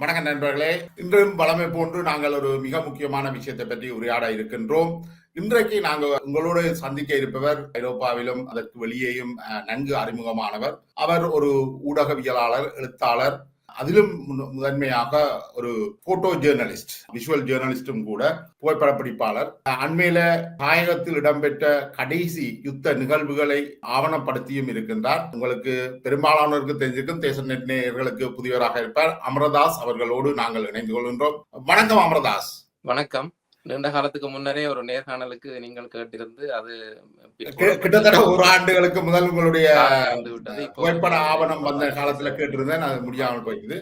வணக்கம் நண்பர்களே. இன்றும் வழமை போன்று நாங்கள் ஒரு மிக முக்கியமான விஷயத்தை பற்றி உரையாட இருக்கின்றோம். இன்றைக்கு நாங்கள் உங்களோடு சந்திக்க இருப்பவர் ஐரோப்பாவிலும் அதற்கு வெளியேயும் நன்கு அறிமுகமானவர். அவர் ஒரு ஊடகவியலாளர், எழுத்தாளர், அதிலும் முதன்மையாக ஒரு போட்டோ ஜேர்னலிஸ்ட், விஷுவல் ஜேர்னலிஸ்டும் கூட, புகைப்படப்பிடிப்பாளர். அண்மையில தாயகத்தில் இடம்பெற்ற கடைசி யுத்த நிகழ்வுகளை ஆவணப்படுத்தியும் இருக்கின்றார். உங்களுக்கு பெரும்பாலானோருக்கு தெரிஞ்சிருக்கும், தேச நெட் நேயர்களுக்கு புதியவராக இருப்பார். அமரதாஸ் அவர்களோடு நாங்கள் இணைந்து கொள்கின்றோம். வணக்கம் அமரதாஸ். வணக்கம். நீண்ட காலத்துக்கு முன்னரே ஒரு நேர்காணலுக்கு நீங்கள் கேட்டிருந்து அது கிட்டத்தட்ட ஒரு ஆண்டுகளுக்கு முதல் உங்களுடைய புகைப்பட ஆவணம் வந்த காலத்துல கேட்டிருந்தேன், அது முடியாமல் போயிடுது.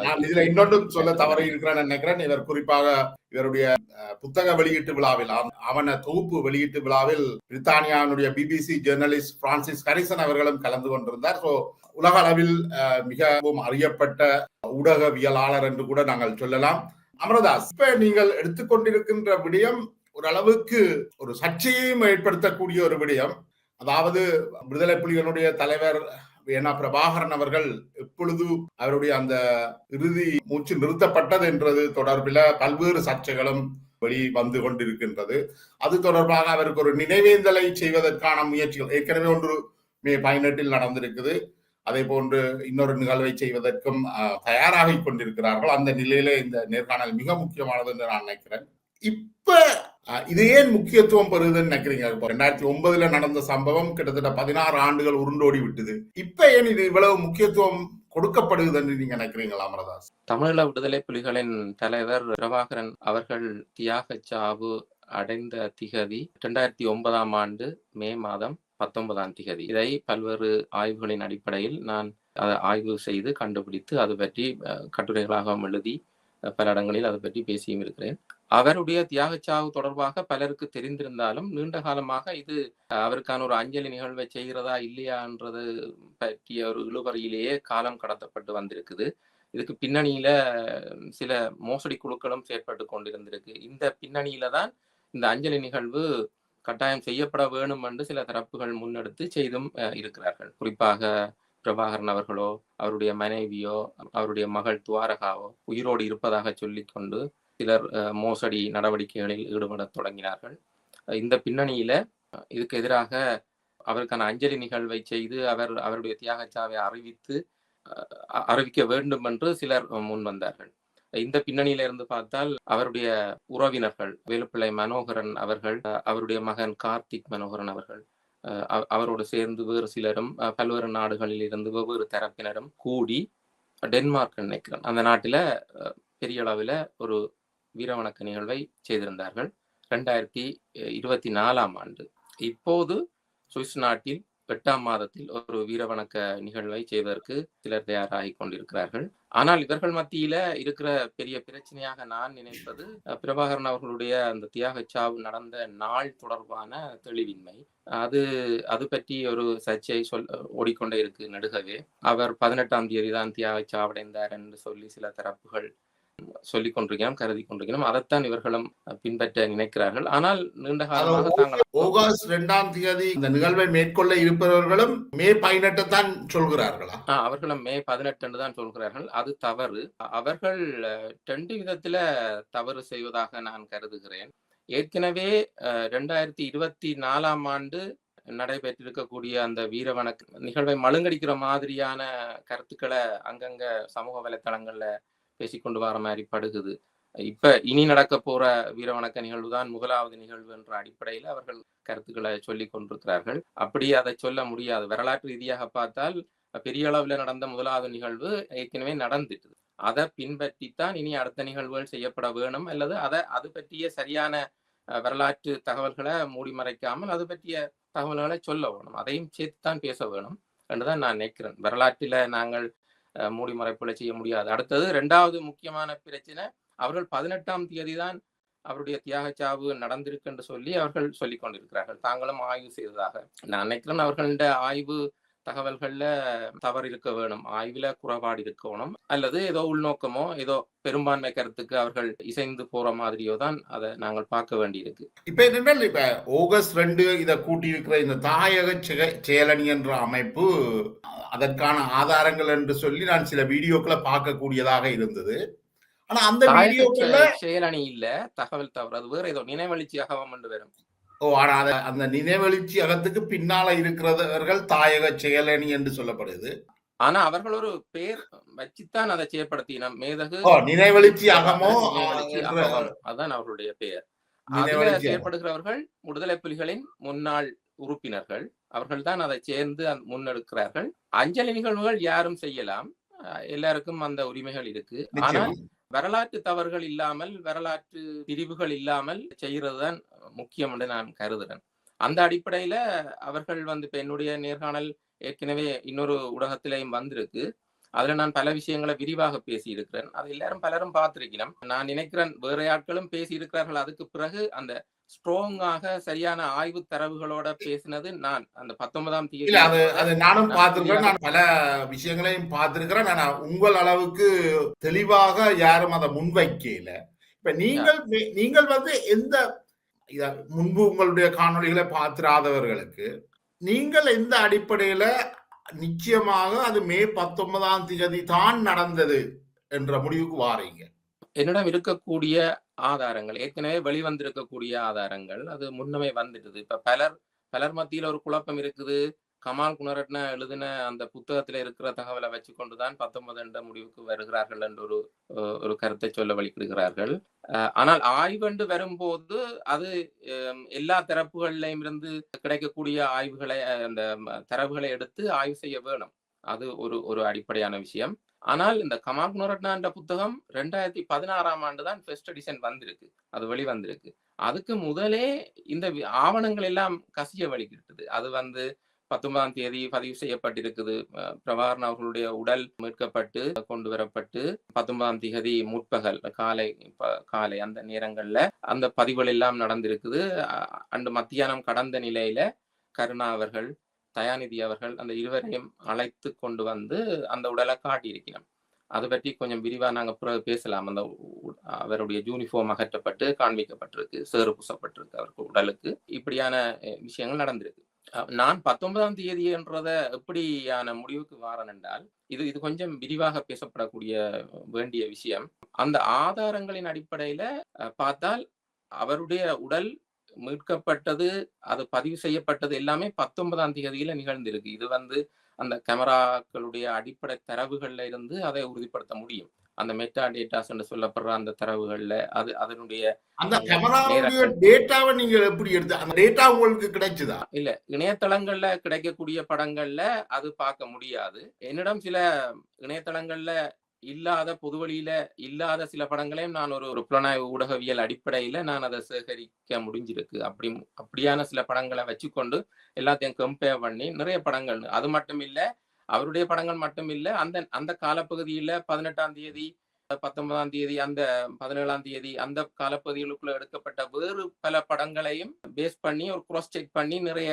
நான் இதுல இன்னொன்று சொல்ல தவறி இருக்கிறேன்னு நினைக்கிறேன். இவர் குறிப்பாக இவருடைய புத்தக வெளியீட்டு விழாவில், ஆவண தொகுப்பு வெளியீட்டு விழாவில் பிரித்தானியாவுடைய பிபிசி ஜேர்னலிஸ்ட் பிரான்சிஸ் ஹாரிசன் அவர்களும் கலந்து கொண்டிருந்தார். ஸோ உலக அளவில் மிகவும் அறியப்பட்ட ஊடகவியலாளர் என்று கூட நாங்கள் சொல்லலாம். அமரதாஸ், இப்ப நீங்கள் எடுத்துக்கொண்டிருக்கின்ற விடயம் ஓரளவுக்கு ஒரு சர்ச்சையையும் ஏற்படுத்தக்கூடிய ஒரு விடயம். அதாவது விடுதலை புலிகளுடைய தலைவர் வேணா பிரபாகரன் அவர்கள் எப்பொழுது அவருடைய அந்த இறுதி மூச்சு நிறுத்தப்பட்டது என்றது தொடர்பில் பல்வேறு சர்ச்சைகளும் வெளி வந்து கொண்டிருக்கின்றது. அது தொடர்பாக அவருக்கு ஒரு நினைவேந்தலை செய்வதற்கான முயற்சிகள் ஏற்கனவே ஒன்று மே 18 நடந்திருக்குது. அதே போன்று இன்னொரு நிகழ்வை செய்வதற்கும் தயாராகி கொண்டிருக்கிறார்கள். அந்த நிலையில இந்த நேர்காணல் மிக முக்கியமானது என்று நான் நினைக்கிறேன். இப்ப இது ஏன் முக்கியத்துவம் பெறுதுன்னு நினைக்கிறீங்க? 2009 நடந்த சம்பவம் கிட்டத்தட்ட 16 ஆண்டுகள் உருண்டோடி விட்டது. இப்ப ஏன் இது இவ்வளவு முக்கியத்துவம் கொடுக்கப்படுது என்று நீங்க நினைக்கிறீங்களா அமரதாஸ்? தமிழீழ விடுதலை புலிகளின் தலைவர் பிரபாகரன் அவர்கள் தியாக சாவு அடைந்த திகதி 2009 ஆண்டு மே மாதம் 19ஆம் திகதி. இதை பல்வேறு ஆய்வுகளின் அடிப்படையில் நான் அதை ஆய்வு செய்து கண்டுபிடித்து அது பற்றி கட்டுரைகளாக எழுதி பல இடங்களில் அதை பற்றி பேசியும் இருக்கிறேன். அவருடைய தியாகச்சாவு தொடர்பாக பலருக்கு தெரிந்திருந்தாலும் நீண்ட காலமாக இது அவருக்கான ஒரு அஞ்சலி நிகழ்வை செய்கிறதா இல்லையான்றது பற்றிய ஒரு இழுபறியிலேயே காலம் கடத்தப்பட்டு வந்திருக்குது. இதுக்கு பின்னணியில சில மோசடி குழுக்களும் செயற்பட்டு கொண்டிருந்திருக்கு. இந்த பின்னணியில தான் இந்த அஞ்சலி நிகழ்வு கட்டாயம் செய்யப்பட வேணும் என்று சில தரப்புகள் முன்னெடுத்து செய்தும் இருக்கிறார்கள். குறிப்பாக பிரபாகரன் அவர்களோ அவருடைய மனைவியோ அவருடைய மகள் துவாரகாவோ உயிரோடு இருப்பதாக சொல்லிக்கொண்டு சிலர் மோசடி நடவடிக்கைகளில் ஈடுபட தொடங்கினார்கள். இந்த பின்னணியில இதுக்கு எதிராக அவருக்கான அஞ்சலி நிகழ்வை செய்து அவருடைய தியாகச்சாவை அறிவிக்க வேண்டும் என்று சிலர் முன் வந்தார்கள். இந்த பின்னணியில இருந்து பார்த்தால் அவருடைய உறவினர்கள் வேலுப்பிள்ளை மனோகரன் அவர்கள், அவருடைய மகன் கார்த்திக் மனோகரன் அவர்கள், அவரோடு சேர்ந்து வேறு சிலரும் பல்வேறு நாடுகளில் இருந்து வெவ்வேறு தரப்பினரும் கூடி டென்மார்க் நினைக்கிறேன் அந்த நாட்டில பெரிய அளவில் ஒரு வீரவணக்க நிகழ்வை செய்திருந்தார்கள் 2024 ஆண்டு. இப்போது சுவிஸ் நாட்டில் 8ஆம் மாதத்தில் ஒரு வீரவணக்க நிகழ்வை செய்வதற்கு சிலர் தயாராகி கொண்டிருக்கிறார்கள். ஆனால் இவர்கள் மத்தியில இருக்கிற பெரிய பிரச்சனையாக நான் நினைப்பது பிரபாகரன் அவர்களுடைய அந்த தியாகச்சாவு நடந்த நாள் தொடர்பான தெளிவின்மை. அது பற்றி ஒரு சர்ச்சை ஓடிக்கொண்டே இருக்கு நடுகவே. அவர் 18ஆம் தேதி தான் தியாகச்சாவடைந்தார் என்று சொல்லி சில தரப்புகள் சொல்லிக் கொண்டிருக்கிறோம், கருதி கொண்டிருக்கிறோம். அதைத்தான் இவர்களும் பின்பற்ற நினைக்கிறார்கள். ஆனால் நீண்ட காலமாக தாங்கள் ஆகஸ்ட் 2ஆம் தேதி இந்த நிகழ்வை மேற்கொள்ள இருப்பவர்களும் மே 18 தான் சொல்கிறார்களா? அவர்களும் மே 18 தான் சொல்கிறார்கள். அது தவறு. அவர்கள் 2 விதத்துல தவறு செய்வதாக நான் கருதுகிறேன். ஏற்கனவே 2024 ஆண்டு நடைபெற்றிருக்கக்கூடிய அந்த வீரவணக்க நிகழ்வை மழுங்கடிக்கிற மாதிரியான கருத்துக்களை அங்கங்க சமூக வலைத்தளங்கள்ல பேசிக்கொண்டு வர மாதிரி படுகுது. இப்ப இனி நடக்க போற வீரவணக்க நிகழ்வு தான் முதலாவது நிகழ்வு என்ற அடிப்படையில் அவர்கள் கருத்துக்களை சொல்லி கொண்டிருக்கிறார்கள். அப்படி அதை சொல்ல முடியாது. வரலாற்று ரீதியாக பார்த்தால் பெரிய அளவுல நடந்த முதலாவது நிகழ்வு ஏற்கனவே நடந்துட்டு, அதை பின்பற்றித்தான் இனி அடுத்த நிகழ்வுகள் செய்யப்பட வேணும். அல்லது அது பற்றிய சரியான வரலாற்று தகவல்களை மூடி மறைக்காமல் அது பற்றிய தகவல்களை சொல்ல வேணும். அதையும் சேர்த்துத்தான் பேச வேணும் என்றுதான் நான் நினைக்கிறேன். வரலாற்றில நாங்கள் மூடி மறைப்புகளை செய்ய முடியாது. அடுத்தது 2வது முக்கியமான பிரச்சனை, அவர்கள் 18ஆம் தேதி தான் அவருடைய தியாகச்சாவு நடந்திருக்கு என்று சொல்லி அவர்கள் சொல்லிக் கொண்டிருக்கிறார்கள். தாங்களும் ஆய்வு செய்ததாக நான் நினைக்கிறேன். அவர்களுடைய ஆய்வு தகவல்கள்ல தவறு இருக்க வேணும், ஆய்வுல குறைபாடு இருக்கணும், அல்லது ஏதோ உள்நோக்கமோ ஏதோ பெரும்பான்மை கருத்துக்கு அவர்கள் இசைந்து போற மாதிரியோ தான் அதை நாங்கள் பார்க்க வேண்டியிருக்கு. இப்ப என்னென்ன இப்ப ஆகஸ்ட் 2 இதை கூட்டி இருக்கிற இந்த தாயக செயலணி என்ற அமைப்பு அதற்கான ஆதாரங்கள் என்று சொல்லி நான் சில வீடியோக்களை பார்க்கக்கூடியதாக இருந்தது. ஆனா அந்த வீடியோக்கள்ல செயலணி இல்ல, தகவல் தவறு, அது வேற ஏதோ நினைவெழுச்சி அகவம் என்று வரும். ஆனா அந்த நினைவெழுச்சி அகத்துக்கு பின்னால இருக்கிறவர்கள் தாயக செயலணி என்று சொல்லப்படுது. ஆனா அவர்கள் ஒரு பேர் வச்சுத்தான் அதை செயற்படுத்தினோம், மேதகு நினைவெழுச்சி அகமோ அதான் அவர்களுடைய பெயர். செயற்படுகிறவர்கள் விடுதலை புலிகளின் முன்னாள் உறுப்பினர்கள், அவர்கள் தான் அதை சேர்ந்து முன்னெடுக்கிறார்கள். அஞ்சலி நிகழ்வுகள் யாரும் செய்யலாம், எல்லாருக்கும் அந்த உரிமைகள் இருக்கு. ஆனால் வரலாற்று தவறுகள் இல்லாமல், வரலாற்று பிரிவுகள் இல்லாமல் செய்யறதுதான் முக்கியம் என்று நான் கருதுறேன். அந்த அடிப்படையில அவர்கள் இப்ப என்னுடைய நேர்காணல் ஏற்கனவே இன்னொரு ஊடகத்திலையும் வந்திருக்கு. அதுல நான் பல விஷயங்களை விரிவாக பேசி இருக்கிறேன். அது பலரும் பார்த்திருக்கிறோம். நான் நினைக்கிறேன் வேற ஆட்களும் பேசி இருக்கிறார்கள். அதுக்கு பிறகு அந்த ஸ்ட்ராங்காக சரியான ஆய்வு தரவுகளோட பேசினது நான் அந்த 19ஆம் தேதி. அது நானும் பார்த்திருக்கிறேன், நான் பல விஷயங்களையும் பார்த்திருக்கிறேன். நான் உங்கள் அளவுக்கு தெளிவாக யாரும் அதை முன்வைக்கல. இப்ப நீங்கள் எந்த முன்பு உங்களுடைய காணொளிகளை பார்த்திராதவர்களுக்கு நீங்கள் எந்த அடிப்படையில நிச்சயமாக அது மே 19ஆம் தேதி தான் நடந்தது என்ற முடிவுக்கு வாரீங்க? என்னிடம் இருக்கக்கூடிய ஆதாரங்கள், ஏற்கனவே வெளிவந்திருக்கக்கூடிய ஆதாரங்கள், அது முன்னமே வந்துடுது. இப்ப பலர் மத்தியில ஒரு குழப்பம் இருக்குது. கமால் குணரட்ன எழுதின அந்த புத்தகத்துல இருக்கிற தகவலை வச்சுக்கொண்டுதான் 19 என்ற முடிவுக்கு வருகிறார்கள் என்று ஒரு கருத்தை சொல்ல வலிக்கிறார்கள். ஆனால் ஆய்வென்று வரும்போது அது எல்லா தரப்புகளிலும் இருந்து கிடைக்கக்கூடிய ஆய்வுகளை, அந்த தரவுகளை எடுத்து ஆய்வு செய்ய வேணும். அது ஒரு அடிப்படையான விஷயம். ஆனால் இந்த கமால் குணரட்னா என்ற புத்தகம் 2016ஆம் ஆண்டு தான் ஃபர்ஸ்ட் எடிஷன் வந்திருக்கு, அது வெளிவந்திருக்கு. அதுக்கு முதலே இந்த ஆவணங்கள் எல்லாம் கசிய வலிக்கிட்டது. அது 19ஆம் தேதி பதிவு செய்யப்பட்டிருக்குது. பிரபாகரன் அவர்களுடைய உடல் மீட்கப்பட்டு கொண்டு வரப்பட்டு 19ஆம் தேதி முற்பகல் காலை அந்த நேரங்கள்ல அந்த பதிவுகள் எல்லாம் நடந்திருக்குது. அன்று மத்தியானம் கடந்த நிலையில கருணா அவர்கள், தயாநிதி அவர்கள் அந்த இருவரையும் அழைத்து கொண்டு அந்த உடலை காட்டியிருக்கிறோம். அதை பற்றி கொஞ்சம் விரிவா நாங்க பேசலாம். அந்த அவருடைய யூனிஃபார்ம் அகற்றப்பட்டு காண்பிக்கப்பட்டிருக்கு, சேறு பூசப்பட்டிருக்கு அவருக்கு உடலுக்கு. இப்படியான விஷயங்கள் நடந்திருக்கு. நான் 19ஆம் தேதி என்றத எப்படியான முடிவுக்கு வாரன் என்றால், இது கொஞ்சம் விரிவாக பேசப்படக்கூடிய வேண்டிய விஷயம். அந்த ஆதாரங்களின் அடிப்படையில பார்த்தால் அவருடைய உடல் மீட்கப்பட்டது, அது பதிவு செய்யப்பட்டது எல்லாமே 19ஆம் தேதியில நிகழ்ந்திருக்கு. இது அந்த கேமராக்களுடைய அடிப்படை தரவுகள்ல இருந்து அதை உறுதிப்படுத்த முடியும். அந்த மெட்டா டேட்டாஸ் என்று சொல்லப்படுற அந்த தரவுகள்ல அதனுடைய அந்த கேமராவுடைய டேட்டாவை நீங்க எப்படி எடுத்து அந்த டேட்டா உங்களுக்கு கிடைச்சதா? இல்ல, இணையதளங்கள்ல கிடைக்கக்கூடிய படங்கள்ல அது பார்க்க முடியாது. என்னிடம் சில இணையதளங்கள்ல இல்லாத, பொதுவழியில இல்லாத சில படங்களையும் நான் ஒரு புலனாய்வு ஊடகவியல் அடிப்படையில நான் அதை சேகரிக்க முடிஞ்சிருக்கு. அப்படியான சில படங்களை வச்சுக்கொண்டு எல்லாத்தையும் கம்பேர் பண்ணி நிறைய படங்கள், அது மட்டும் இல்ல அவருடைய படங்கள் மட்டும் இல்ல, அந்த காலப்பகுதியில 18ஆம் தேதி 19ஆம் தேதி அந்த 17ஆம் தேதி அந்த காலப்பகுதிகளுக்குள்ள எடுக்கப்பட்ட வேறு பல படங்களையும் பேஸ் பண்ணி ஒரு கிராஸ் செக் பண்ணி நிறைய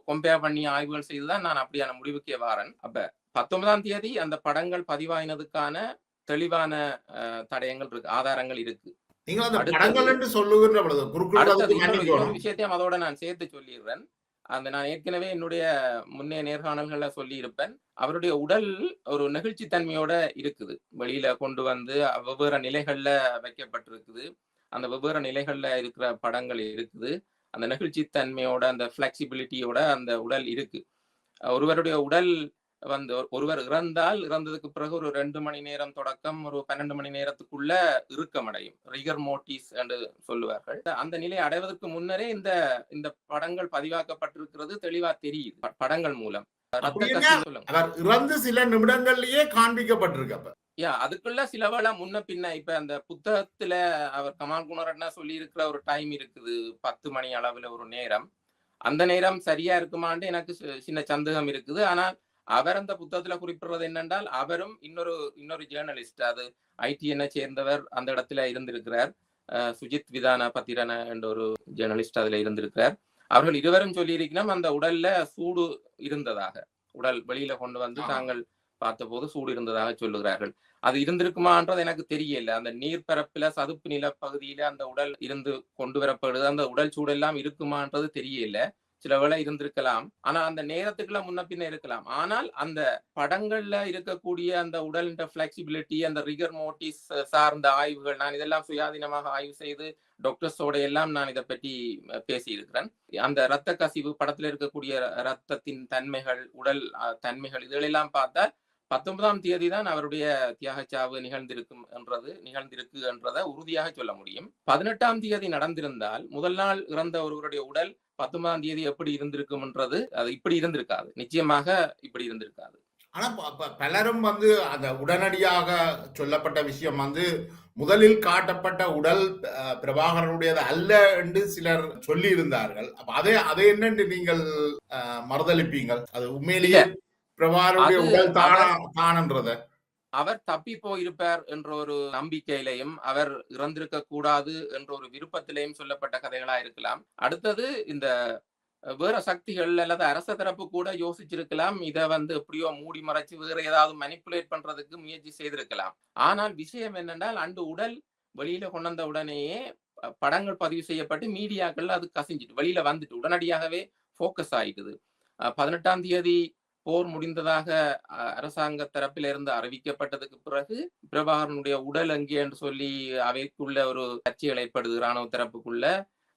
கம்பேர் பண்ணி ஆய்வுகள் செய்துதான் நான் அப்படியான முடிவுக்கே வாரன். அப்ப 19ஆம் தேதி அந்த படங்கள் பதிவாயினதுக்கான தெளிவான தடயங்கள் இருக்கு, ஆதாரங்கள் இருக்கு. விஷயத்தையும் அதோட நான் சேர்த்து சொல்லிடுறேன். நான் ஏற்கனவே என்னுடைய முன்னே நேர்காணல்கள்ல சொல்லி இருப்பேன். அவருடைய உடல் ஒரு நெகிழ்ச்சி தன்மையோட இருக்குது, வெளியில கொண்டு வெவ்வேறு நிலைகள்ல வைக்கப்பட்டிருக்குது. அந்த வெவ்வேறு நிலைகள்ல இருக்கிற படங்கள் இருக்குது. அந்த நெகிழ்ச்சி தன்மையோட, அந்த பிளெக்சிபிலிட்டியோட அந்த உடல் இருக்கு. ஒருவருடைய உடல் ஒருவர் இறந்ததுக்கு பிறகு ஒரு 2 மணி நேரம் தொடக்கம் ஒரு 12 மணி நேரத்துக்குள்ள இறுக்கமடையும், ரிகர் மோர்டிஸ் என்று சொல்லுவார்கள். அந்த நிலை அடைவதற்கு முன்னரே இந்த படங்கள் பதிவாக்கப்பட்டிருக்கிறது தெளிவா தெரியுது படங்கள் மூலம். சில நிமிடங்கள்லயே காண்பிக்கப்பட்டிருக்கு. அதுக்குள்ள சில வேளை முன்ன பின்ன, இப்ப அந்த புத்தகத்துல அவர் கமால் குணரட்னா சொல்லி இருக்கிற ஒரு டைம் இருக்குது, 10 மணி அளவுல ஒரு நேரம். அந்த நேரம் சரியா இருக்குமான்னு எனக்கு சின்ன சந்தேகம் இருக்குது. ஆனால் அவர் அந்த புத்தகத்துல குறிப்பிடுறது என்னென்றால், அவரும் இன்னொரு ஜேர்னலிஸ்ட், அது ITN சேர்ந்தவர் அந்த இடத்துல இருந்திருக்கிறார். சுஜித் விதான பத்திரன என்ற ஒரு ஜேர்னலிஸ்ட் அதுல இருந்திருக்கிறார். அவர்கள் இருவரும் சொல்லி இருக்கணும் அந்த உடல்ல சூடு இருந்ததாக, உடல் வெளியில கொண்டு வந்து தாங்கள் பார்த்தபோது சூடு இருந்ததாக சொல்லுகிறார்கள். அது இருந்திருக்குமான்றது எனக்கு தெரியல. அந்த நீர்ப்பரப்புல சதுப்பு நில பகுதியில அந்த உடல் இருந்து கொண்டு வரப்படுது. அந்த உடல் சூடு எல்லாம் இருக்குமான்றது தெரியல. சில வேளை இருந்திருக்கலாம். ஆனா அந்த நேரத்துக்குள்ள முன்ன பின்ன இருக்கலாம். ஆனால் அந்த படங்கள்ல இருக்கக்கூடிய அந்த உடலின் ஃபிளெக்சிபிலிட்டி, அந்த ரிகர் மோர்டிஸ் சார்ந்த ஆய்வுகள், நான் இதெல்லாம் சுயாதீனமாக ஆய்வு செய்து டாக்டர்ஸோட எல்லாம் நான் இதை பற்றி பேசியிருக்கிறேன். அந்த இரத்த கசிவு படத்துல இருக்கக்கூடிய இரத்தத்தின் தன்மைகள், உடல் தன்மைகள் இதெல்லாம் பார்த்தா 19ஆம் தேதி தான் அவருடைய தியாகச்சாவு நிகழ்ந்திருக்கு என்றதை உறுதியாக சொல்ல முடியும். 18ஆம் தேதி நடந்திருந்தால் முதல் நாள் இறந்த ஒருவருடைய உடல் 19ஆம் தேதி எப்படி இருந்திருக்கும்ன்றது அது இப்படி இருந்திருக்காது. நிச்சயமாக இப்படி இருந்திருக்காது. ஆனா பலரும் அந்த உடனடியாக சொல்லப்பட்ட விஷயம் முதலில் காட்டப்பட்ட உடல் பிரபாகரனுடையது அல்ல என்று சிலர் சொல்லி இருந்தார்கள். அதை என்னென்று நீங்கள் மறுதளிப்பீங்கள்? அது உண்மையிலேயே பிரபாகரனுடைய உடல் தானன்றத அவர் தப்பி போயிருப்பார் என்ற ஒரு நம்பிக்கையிலையும் அவர் இறந்திருக்க கூடாது என்ற ஒரு விருப்பத்திலையும் சொல்லப்பட்ட கதைகளா இருக்கலாம். அடுத்தது இந்த வேற சக்திகள் அல்லது அரச தரப்பு கூட யோசிச்சிருக்கலாம். இதை எப்படியோ மூடி மறைச்சு வேற ஏதாவது மனிப்புலேட் பண்றதுக்கு முயற்சி செய்திருக்கலாம். ஆனால் விஷயம் என்னென்றால் அன்று உடல் வெளியில கொண்டு வந்த உடனேயே படங்கள் பதிவு செய்யப்பட்டு மீடியாக்கள் அது கசிஞ்சிட்டு வெளியில வந்துட்டு உடனடியாகவே போக்கஸ் ஆயிட்டுது. 18ஆம் தேதி போர் முடிந்ததாக அரசாங்க தரப்பிலிருந்து அறிவிக்கப்பட்டதுக்கு பிறகு பிரபாகரனுடைய உடல் எங்கே என்று சொல்லி அவைக்குள்ள ஒரு சர்ச்சைகள் ஏற்படுது இராணுவ தரப்புக்குள்ள.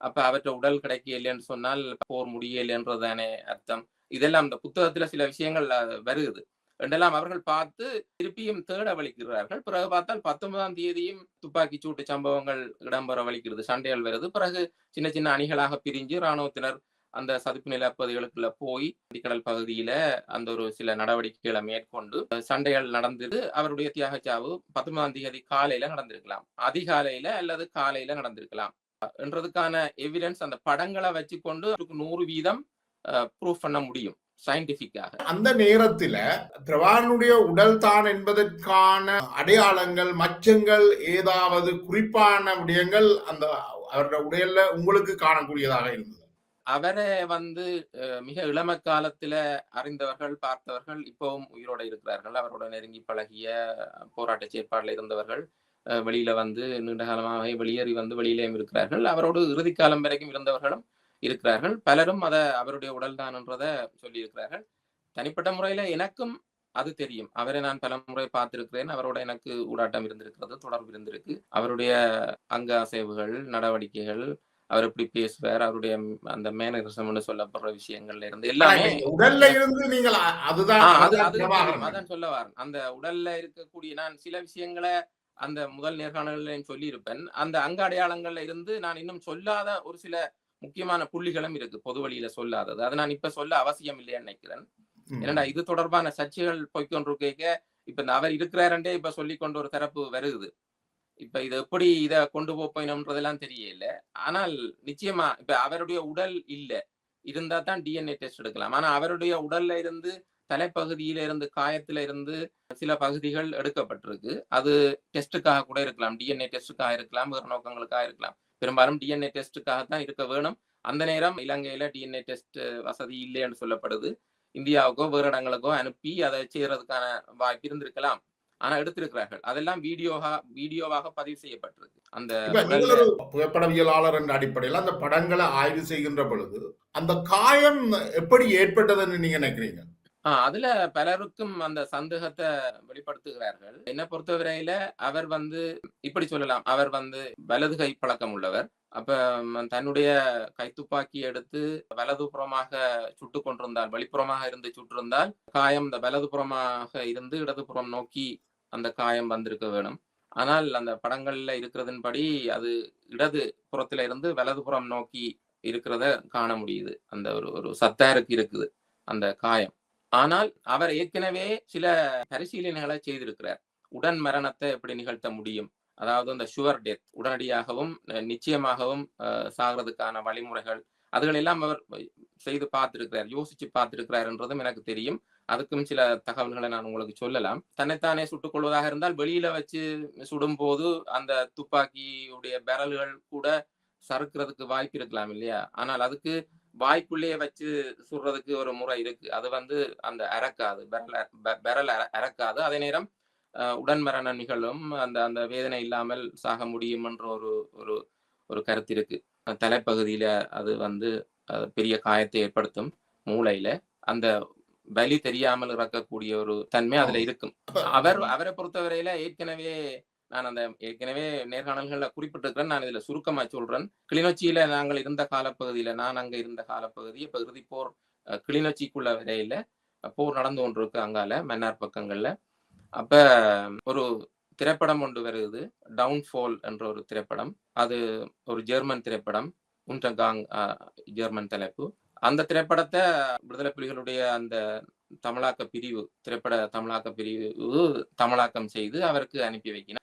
அப்ப அவற்றை உடல் கிடைக்கல என்று சொன்னால் போர் முடியல என்றதானே அர்த்தம். இதெல்லாம் இந்த புத்தகத்துல சில விஷயங்கள் வருகுது என்றெல்லாம் அவர்கள் பார்த்து திருப்பியும் தேட வலிக்கிறார்கள். பிறகு பார்த்தால் 19ஆம் தேதியும் துப்பாக்கி சூட்டு சம்பவங்கள் இடம்பெற வலிக்கிறது, சண்டைகள் வருது. பிறகு சின்ன சின்ன அணிகளாக பிரிஞ்சு இராணுவத்தினர் அந்த சதுப்பு நில பகுதிகளுக்குள்ள போய் கடல் பகுதியில அந்த ஒரு சில நடவடிக்கைகளை மேற்கொண்டு சண்டைகள் நடந்தது. அவருடைய தியாகச்சாவு 19ஆம் தேதி காலையில நடந்திருக்கலாம், அதிகாலையில அல்லது காலையில நடந்திருக்கலாம் என்றதுக்கான எவிடன்ஸ் அந்த படங்களை வச்சுக்கொண்டு 100% ப்ரூஃப் பண்ண முடியும் சயின்டிபிக்காக. அந்த நேரத்துல பிரபாகரனுடைய உடல் தான் என்பதற்கான அடையாளங்கள், மச்சங்கள், ஏதாவது குறிப்பான விடயங்கள் அந்த அவருடைய உடல்ல உங்களுக்கு காணக்கூடியதாக இருந்தது? அவரை மிக இளம காலத்துல அறிந்தவர்கள், பார்த்தவர்கள் இப்பவும் உயிரோட இருக்கிறார்கள். அவரோட நெருங்கி பழகிய போராட்ட செயற்பாடுல இருந்தவர்கள் வெளியில நீண்ட காலமாக வெளியேறி வெளியிலேயும் இருக்கிறார்கள். அவரோடு இறுதி காலம் வரைக்கும் இருந்தவர்களும் இருக்கிறார்கள். பலரும் அவருடைய உடல் தான் என்றதை சொல்லி இருக்கிறார்கள். தனிப்பட்ட முறையில எனக்கும் அது தெரியும். அவரை நான் பல முறை பார்த்திருக்கிறேன். அவரோட எனக்கு ஊடாட்டம் இருந்திருக்கிறது, தொடர்பு இருந்திருக்கு. அவருடைய அங்க அசைவுகள், நடவடிக்கைகள், அவர் எப்படி பேசுவார், அவருடைய அந்த மேனரிசம்னு சொல்லப்படுற விஷயங்கள்ல இருந்து எல்லாமே உடல்ல இருந்து நீங்கள் அதான் சொல்ல வரேன். அந்த உடல்ல இருக்கக்கூடிய நான் சில விஷயங்களை அந்த முதல் நேர்காணல்ல சொல்லி இருப்பேன். அந்த அங்க அடையாளங்கள்ல இருந்து நான் இன்னும் சொல்லாத ஒரு சில முக்கியமான புள்ளிகளும் இருக்கு, பொது வழியில சொல்லாதது. அதை நான் இப்ப சொல்ல அவசியம் இல்லைன்னு நினைக்கிறேன். ஏன்னா இது தொடர்பான சர்ச்சைகள் போய்கொண்டிருக்க இப்ப இந்த அவர் இருக்கிறாரண்டே இப்ப சொல்லி கொண்டு ஒரு தரப்பு வருகுது. இப்ப இதை எப்படி இதை கொண்டு போயினோம்ன்றதெல்லாம் தெரியல. ஆனால் நிச்சயமா இப்ப அவருடைய உடல் இல்ல இருந்தா தான் டிஎன்ஏ டெஸ்ட் எடுக்கலாம். ஆனா அவருடைய உடல்ல இருந்து தலைப்பகுதியில இருந்து காயத்துல இருந்து சில பகுதிகள் எடுக்கப்பட்டிருக்கு. அது டெஸ்டுக்காக கூட இருக்கலாம், டிஎன்ஏ டெஸ்டுக்காக இருக்கலாம், வேறு நோக்கங்களுக்காக இருக்கலாம். பெரும்பாலும் டிஎன்ஏ டெஸ்டுக்காக தான் இருக்க வேணும். அந்த நேரம் இலங்கையில டிஎன்ஏ டெஸ்ட் வசதி இல்லைன்னு சொல்லப்படுது. இந்தியாவுக்கோ வேறு இடங்களுக்கோ அனுப்பி அதை செய்யறதுக்கான வாய்ப்பு இருந்திருக்கலாம். ஆனா எடுத்திருக்கிறார்கள். அதெல்லாம் வீடியோவாக பதிவு செய்யப்பட்டிருக்கு. அந்த புகைப்படவியலாளர் என்ற அடிப்படையில் அந்த படங்களை ஆய்வு செய்கின்ற பொழுது அந்த காயம் எப்படி ஏற்பட்டதுன்னு நீங்க நினைக்கிறீங்க? அதுல பலருக்கும் அந்த சந்தேகத்தை வெளிப்படுத்துகிறார்கள். என்ன பொறுத்தவரையில அவர் இப்படி சொல்லலாம், அவர் வலது கை பழக்கம் உள்ளவர். அப்ப தன்னுடைய கைத்துப்பாக்கி எடுத்து வலதுபுறமாக சுட்டு கொண்டிருந்தால், வெளிப்புறமாக இருந்து சுட்டிருந்தால் காயம் இந்த வலதுபுறமாக இருந்து இடதுபுறம் நோக்கி அந்த காயம் வந்திருக்க வேணும். ஆனால் அந்த படங்கள்ல இருக்கிறதின்படி அது இடது புறத்துல இருந்து வலதுபுறம் நோக்கி இருக்கிறத காண முடியுது. அந்த ஒரு சத்தாருக்கு இருக்குது அந்த காயம். ஆனால் அவர் ஏற்கனவே சில பரிசீலனைகளை செய்திருக்கிறார். உடன் மரணத்தை எப்படி நிகழ்த்த முடியும், அதாவது அந்த ஷுவர் டெத், உடனடியாகவும் நிச்சயமாகவும் சாகிறதுக்கான வழிமுறைகள், அதுகளெல்லாம் அவர் செய்து பார்த்திருக்கிறார், யோசிச்சு பார்த்திருக்கிறார் என்றதும் எனக்கு தெரியும். அதுக்கும் சில தகவல்களை நான் உங்களுக்கு சொல்லலாம். தன்னைத்தானே சுட்டுக் கொள்வதாக இருந்தால் வெளியில வச்சு சுடும் போது அந்த துப்பாக்கியுடைய பேரல்கள் கூட சறுக்கிறதுக்கு வாய்ப்பு இருக்கலாம் இல்லையா? ஆனால் அதுக்கு வாய்க்குள்ளேயே வச்சு சுடுறதுக்கு ஒரு முறை இருக்கு. அது அந்த அரக்காது, பெரல் அரக்காது. அதே நேரம் உடன்மரண நிகழும், அந்த அந்த வேதனை இல்லாமல் சாக முடியும் என்ற ஒரு ஒரு ஒரு கருத்து இருக்கு. தலைப்பகுதியில அது பெரிய காயத்தை ஏற்படுத்தும் மூளையில. அந்த வலி தெரியாமல் இறக்கக்கூடிய ஒரு தன்மை அதுல இருக்கும். அவரை பொறுத்தவரையில ஏற்கனவே நேர்காணல்கள்ல குறிப்பிட்டிருக்கிறேன். நான் இதுல சுருக்கமா சொல்றேன். கிளிநொச்சியில நாங்கள் இருந்த காலப்பகுதியில, நான் அங்க இருந்த காலப்பகுதி, இப்ப இறுதிப்போர் கிளிநொச்சிக்குள்ள வரையில போர் நடந்து கொண்டு இருக்கு அங்கால மன்னார் பக்கங்கள்ல. அப்ப ஒரு திரைப்படம் ஒன்று வருது, டவுன்ஃபால் என்ற ஒரு திரைப்படம். அது ஒரு ஜெர்மன் திரைப்படம், உண்டகாங் ஜெர்மன் தலைப்பு. அந்த திரைப்படத்தை விடுதலை புலிகளுடைய அந்த தமிழாக்க பிரிவு, திரைப்பட தமிழாக்க பிரிவு தமிழாக்கம் செய்து அவருக்கு அனுப்பி வைக்கணும்.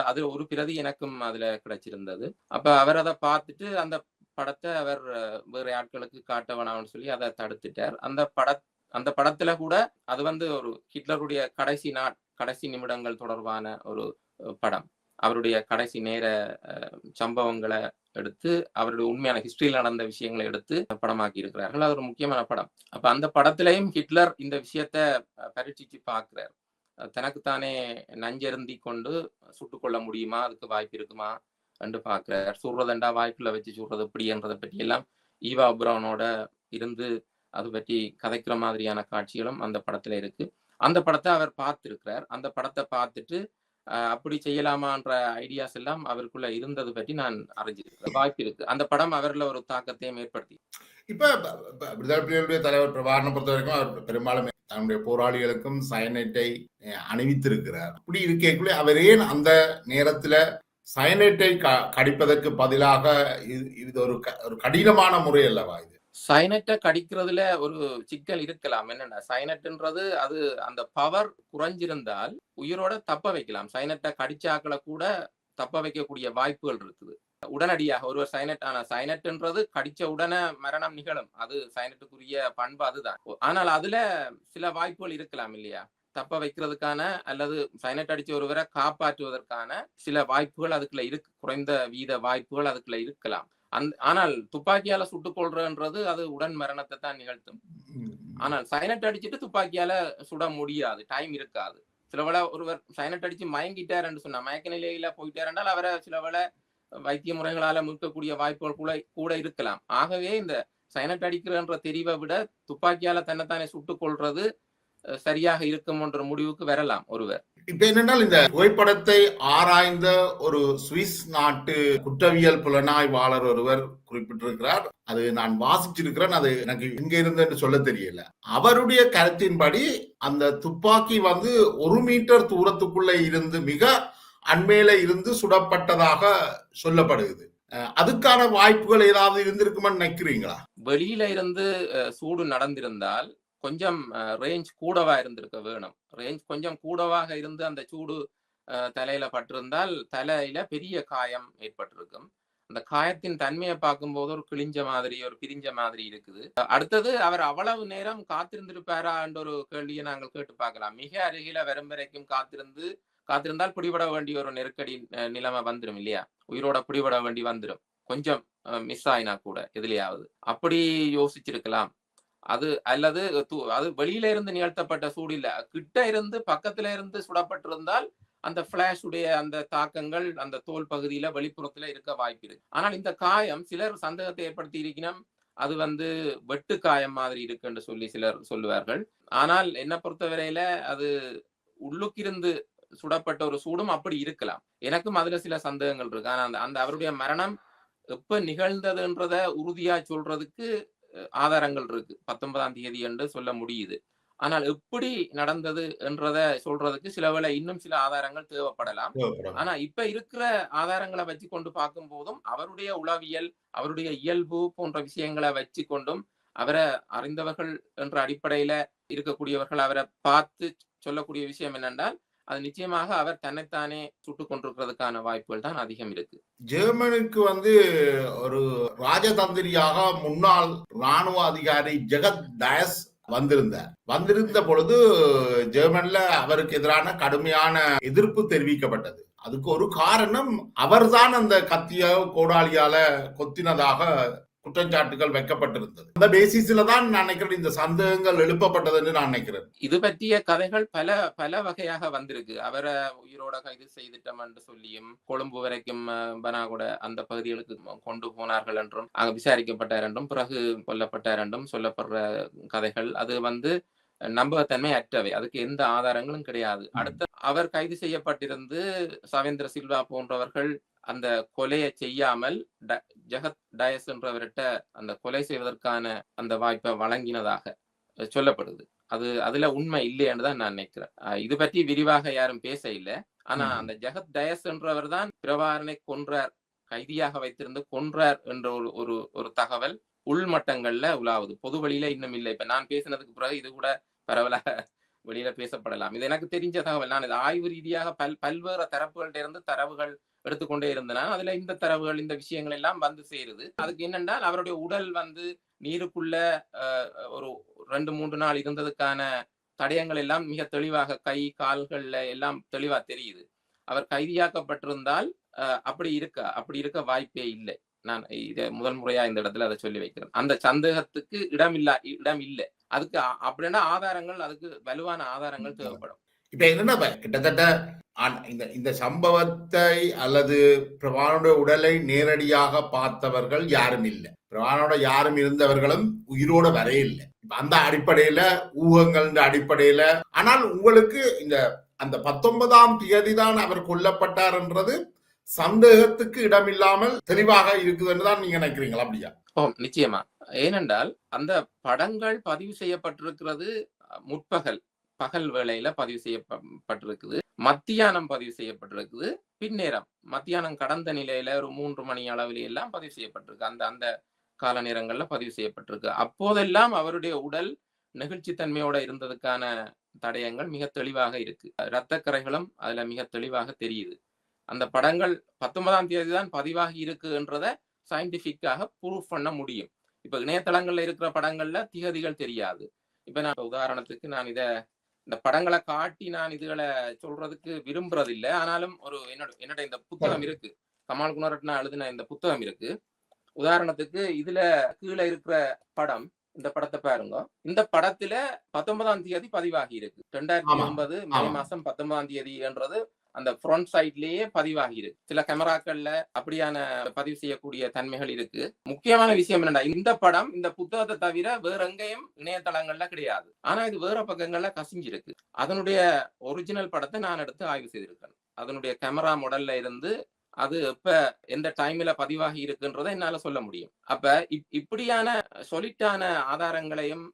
அது ஒரு பிரதி எனக்கும் அதுல கிடைச்சிருந்தது. அப்ப அவர் அதை பார்த்துட்டு அந்த படத்தை அவர் வேற ஆட்களுக்கு காட்ட வேணாம்னு சொல்லி அதை தடுத்துட்டார். அந்த படத்துல கூட அது ஒரு ஹிட்லருடைய கடைசி நிமிடங்கள் தொடர்பான ஒரு படம். அவருடைய கடைசி நேர சம்பவங்களை எடுத்து, அவருடைய உண்மையான ஹிஸ்டரியில் நடந்த விஷயங்களை எடுத்து படமாக்கி இருக்கிறார்கள். அது ஒரு முக்கியமான படம். அப்ப அந்த படத்திலையும் ஹிட்லர் இந்த விஷயத்த பரீட்சிச்சு பார்க்கிறார். தனக்குத்தானே நஞ்சருந்தி கொண்டு சுட்டுக்கொள்ள முடியுமா, அதுக்கு வாய்ப்பு இருக்குமா என்று பார்க்கிறார். சுடுறதண்டா வாய்ப்புல வச்சு சுடுறது எப்படின்றதை பற்றி எல்லாம் ஈவா பிரவுனோட இருந்து அது பற்றி கதைக்கிற மாதிரியான காட்சிகளும் அந்த படத்துல இருக்கு. அந்த படத்தை அவர் பார்த்திருக்கிறார். அந்த படத்தை பார்த்துட்டு அப்படி செய்யலாமான்ற ஐடியாஸ் எல்லாம் அவருக்குள்ள இருந்தது பற்றி நான் அறிஞ்சிருக்கிறேன். வாய்ப்பு இருக்கு. அந்த படம் அவர்ல ஒரு தாக்கத்தையும் ஏற்படுத்தி. இப்ப விடுதலை புலிகளுடைய தலைவர் பிரபாகரனை பொறுத்த வரைக்கும் அவர் பெரும்பாலும் தன்னுடைய போராளிகளுக்கும் சயனைட்டை அணிவித்திருக்கிறார். அப்படி இருக்கக்குள்ளே அவர் ஏன் அந்த நேரத்துல சயனைட்டை கடிப்பதற்கு பதிலாக இது ஒரு கடினமான முறை அல்லவா? இது சைனட்டை கடிக்கிறதுல ஒரு சிக்கல் இருக்கலாம். என்னன்னா, சைனட்ன்றது அது அந்த பவர் குறைஞ்சிருந்தால் உயிரோட தப்ப வைக்கலாம். சைனட்டை கடிச்சாக்களை கூட தப்ப வைக்கக்கூடிய வாய்ப்புகள் இருக்குது. உடனடியாக ஒருவர் சைனட்ன்றது கடிச்ச உடனே மரணம் நிகழும். அது சைனட்டுக்குரிய பண்பு அதுதான். ஆனால் அதுல சில வாய்ப்புகள் இருக்கலாம் இல்லையா? தப்ப வைக்கிறதுக்கான அல்லது சைனட் அடிச்ச ஒருவரை காப்பாற்றுவதற்கான சில வாய்ப்புகள் அதுக்குள்ள இருக்கு. குறைந்த வீத வாய்ப்புகள் அதுக்குள்ள இருக்கலாம். ஆனால் துப்பாக்கியால சுட்டுக் கொள்றன்றது அது உடன் மரணத்தை தான் நிகழ்த்தும். ஆனால் சைனட் அடிச்சுட்டு துப்பாக்கியால சுட முடியாது, டைம் இருக்காது. சிலவேளை ஒருவர் சைனட் அடிச்சு மயங்கிட்டாருன்னு சொன்னா, மயக்க நிலையில போயிட்டாருன்றால் அவரை சிலவேளை வைத்திய முறைகளால மீட்கக்கூடிய வாய்ப்புகள் கூட இருக்கலாம். ஆகவே இந்த சைனட் அடிக்கிறன்ற தெரிவை விட துப்பாக்கியால தன்னைத்தானே சுட்டுக் கொள்றது சரியாக இருக்கும் என்ற முடிவுக்கு வரலாம் ஒருவர். இப்ப என்னென்னால் இந்த புகைப்படத்தை ஆராய்ந்த ஒரு சுவிஸ் நாட்டு குற்றவியல் புலனாய்வாளர் ஒருவர் குறிப்பிட்டிருக்கிறார். அது நான் வாசிச்சிருக்கிறேன். அது எனக்கு இங்க இருந்து சொல்ல தெரியல. அவருடைய கருத்தின்படி அந்த துப்பாக்கி 1 மீட்டர் தூரத்துக்குள்ள இருந்து மிக அண்மையில இருந்து சுடப்பட்டதாக சொல்லப்படுகிறது. அதுக்கான வாய்ப்புகள் ஏதாவது இருந்திருக்குமான்னு நினைக்கிறீங்களா? வெளியில இருந்து சூடு நடந்திருந்தால் கொஞ்சம் ரேஞ்ச் கூடவா இருந்திருக்க வேணும். ரேஞ்ச் கொஞ்சம் கூடவாக இருந்து அந்த சூடு தலையில பட்டிருந்தால் தலையில பெரிய காயம் ஏற்பட்டிருக்கும். அந்த காயத்தின் தன்மையை பார்க்கும்போது ஒரு கிழிஞ்ச மாதிரி, ஒரு பிரிஞ்ச மாதிரி இருக்குது. அடுத்தது, அவர் அவ்வளவு நேரம் காத்திருந்திருப்பாரா என்ற ஒரு கேள்வியை நாங்கள் கேட்டு பார்க்கலாம். மிக அருகில வரும் வரைக்கும் காத்திருந்தால் பிடிபட வேண்டிய ஒரு நெருக்கடி நிலைமை வந்துடும் இல்லையா? உயிரோட பிடிபட வேண்டி வந்துடும். கொஞ்சம் மிஸ் ஆயினா கூட எதுலையாவது அப்படி யோசிச்சிருக்கலாம். அது அல்லது அது வெளியில இருந்து நிகழ்த்தப்பட்ட சூடு இல்ல, கிட்ட இருந்து பக்கத்துல இருந்து சுடப்பட்டிருந்தால் அந்த பிளாஷ் உடைய அந்த தாக்கங்கள் அந்த தோல் பகுதியில வெளிப்புறத்துல இருக்க வாய்ப்பு இருக்கு. ஆனால் இந்த காயம் சிலர் சந்தேகத்தை ஏற்படுத்தி இருக்கணும், அது வெட்டு காயம் மாதிரி இருக்குன்னு சொல்லி சிலர் சொல்லுவார்கள். ஆனால் என்ன பொறுத்தவரையில அது உள்ளுக்கிருந்து சுடப்பட்ட ஒரு சூடும் அப்படி இருக்கலாம். எனக்கும் அதுல சில சந்தேகங்கள் இருக்கு. ஆனா அந்த அவருடைய மரணம் எப்ப நிகழ்ந்ததுன்றத உறுதியா சொல்றதுக்கு ஆதாரங்கள் இருக்கு. 19ஆம் தேதி என்று சொல்ல முடியுது. ஆனால் எப்படி நடந்தது என்றத சொல்றதுக்கு சிலவேளை இன்னும் சில ஆதாரங்கள் தேவைப்படலாம். ஆனா இப்ப இருக்கிற ஆதாரங்களை வச்சு கொண்டு பார்க்கும் போதும் அவருடைய உளவியல், அவருடைய இயல்பு போன்ற விஷயங்களை வச்சு கொண்டும் அவரை அறிந்தவர்கள் என்ற அடிப்படையில இருக்கக்கூடியவர்கள் அவரை பார்த்து சொல்லக்கூடிய விஷயம் என்னென்றால், அது நிச்சயமாக அவர் தன்னைத்தானே சுட்டுக் கொண்டிருக்கிறதுக்கான வாய்ப்புகள் தான் அதிகம் இருக்கு. ஜெர்மனுக்கு ஒரு ராஜதந்திரியாக முன்னாள் ராணுவ அதிகாரி ஜெகத் டயஸ் வந்திருந்த பொழுது ஜெர்மன்ல அவருக்கு எதிரான கடுமையான எதிர்ப்பு தெரிவிக்கப்பட்டது. அதுக்கு ஒரு காரணம், அவர்தான் அந்த கத்திய கோடாலியால கொத்தினதாக குற்றச்சாட்டுகள் வைக்கப்பட்டிருந்தது. அந்த பேசிஸ்ல தான் நான் நினைக்கிறேன் இந்த சந்தேகங்கள் எழுப்பப்பட்டது என்று நான் நினைக்கிறேன். இது பற்றிய கதைகள் பல பல வகையாக வந்திருக்கு. அவரை உயிரோட கைது செய்துட்டோம் என்று சொல்லியும், கொழும்பு வரைக்கும் பனாகுட அந்த பகுதிகளுக்கு கொண்டு போனார்கள் என்றும், அங்க விசாரிக்கப்பட்டார் என்றும், பிறகு கொல்லப்பட்டார் என்றும் சொல்லப்படுற கதைகள் அது நம்பகத்தன்மை அற்றவை. அதுக்கு எந்த ஆதாரங்களும் கிடையாது. அடுத்த அவர் கைது செய்யப்பட்டிருந்து சவேந்திர சில்வா போன்றவர்கள் அந்த கொலையை செய்யாமல் ஜெகத் டயஸ் என்றவர்கிட்ட அந்த கொலை செய்வதற்கான அந்த வாய்ப்பை வழங்கினதாக சொல்லப்படுது. அதுல உண்மை இல்லைன்னு தான் நான் நினைக்கிறேன். இது பற்றி விரிவாக யாரும் பேச இல்லை. ஆனா அந்த ஜெகத் டயஸ் என்றவர் தான் பிரபாகரனை கொன்றார், கைதியாக வைத்திருந்து கொன்றார் என்ற ஒரு தகவல் உள்மட்டங்கள்ல உலாவுது. பொது வழியில இன்னும் இல்லை. இப்ப நான் பேசினதுக்கு பிறகு இது கூட பரவலாக வெளியில பேசப்படலாம். இது எனக்கு தெரிஞ்ச தகவல். நான் இது ஆய்வு ரீதியாக பல்வேறு தரப்புகள்ட்ட இருந்து தரவுகள் எடுத்துக்கொண்டே இருந்தேன். அதுல இந்த தரவுகள் இந்த விஷயங்கள் எல்லாம் வந்து சேருது. அதுக்கு என்னென்றால் அவருடைய உடல் நீருக்குள்ள ஒரு 2-3 நாள் இருந்ததுக்கான தடயங்கள் எல்லாம் மிக தெளிவாக கை கால்கள்ல எல்லாம் தெளிவா தெரியுது. அவர் கைதியாக்கப்பட்டிருந்தால் அப்படி இருக்க வாய்ப்பே இல்லை. நான் இதை முதல் முறையா இந்த இடத்துல அதை சொல்லி வைக்கிறேன். அந்த சந்தேகத்துக்கு இடம் இல்லை. அதுக்கு அப்படின்னா ஆதாரங்கள், அதுக்கு வலுவான ஆதாரங்கள் தேவைப்படும். இப்ப என்னன்னா கிட்டத்தட்ட இந்த சம்பவத்தை அல்லது பிரபாகரனுடைய உடலை நேரடியாக பார்த்தவர்கள் யாரும் இல்லை. பிரபாகரனோட யாரும் இருந்தவர்களும் உயிரோட வரையில்லை. அந்த அடிப்படையில ஊகங்கள் அடிப்படையில, ஆனால் உங்களுக்கு அந்த 19ஆம் தேதிதான் அவர் கொல்லப்பட்டார் என்றது சந்தேகத்துக்கு இடமில்லாமல் தெளிவாக இருக்குதுன்னு தான் நீங்க நினைக்கிறீங்களா? அப்படியா? நிச்சயமா. ஏனென்றால் அந்த படங்கள் பதிவு செய்யப்பட்டிருக்கிறது பகல் வேளையில பதிவு செய்யப்பட்டிருக்குது, மத்தியானம் பதிவு செய்யப்பட்டிருக்குது, பின்னேரம் மத்தியானம் கடந்த நிலையில ஒரு 3 மணி அளவில் எல்லாம் பதிவு செய்யப்பட்டிருக்கு. அந்த கால நேரங்கள்ல பதிவு செய்யப்பட்டிருக்கு. அப்போதெல்லாம் அவருடைய உடல் நெகிழ்ச்சித்தன்மையோட இருந்ததுக்கான தடயங்கள் மிக தெளிவாக இருக்கு. இரத்த கரைகளும் அதுல மிக தெளிவாக தெரியுது. அந்த படங்கள் 19ஆம் தேதி தான் பதிவாகி இருக்குன்றத சயின்டிபிக்காக ப்ரூஃப் பண்ண முடியும். இப்ப இணையதளங்கள்ல இருக்கிற படங்கள்ல திகதிகள் தெரியாது. இப்ப நான் உதாரணத்துக்கு இந்த படங்களை காட்டி நான் இதுகளை சொல்றதுக்கு விரும்புறதில்லை. ஆனாலும் என்னோட இந்த புத்தகம் இருக்கு, கமால் குணரட்னா எழுதின இந்த புத்தகம் இருக்கு. உதாரணத்துக்கு இதுல கீழே இருக்கிற படம், இந்த படத்தை பாருங்க. இந்த படத்துல 19ஆம் தேதி பதிவாகி இருக்கு. 2009 மே மாசம் 19ஆம் தேதி என்றது அந்த ஃப்ரண்ட் சைட்லயே பதிவாகி இருக்கு. சில கேமராக்கள்ல அப்படியான பதிவு செய்யக்கூடிய தன்மைகள் இருக்கு. முக்கியமான விஷயம் என்னன்னா, இந்த படம் இந்த புத்தகத்தை தவிர வேற எங்கேயும் இணையதளங்கள்ல கிடையாது. ஆனா இது வேற பக்கங்கள்ல கசிஞ்சிருக்கு. அதனுடைய ஒரிஜினல் படத்தை நான் எடுத்து ஆய்வு செய்திருக்கேன். அதனுடைய கேமரா மாடல்ல இருந்து அது எப்ப எந்த டைம்ல பதிவாகி இருக்குன்றதை என்னால சொல்ல முடியும். அப்ப இப்படியான சொலிட்டான ஆதாரங்களையும்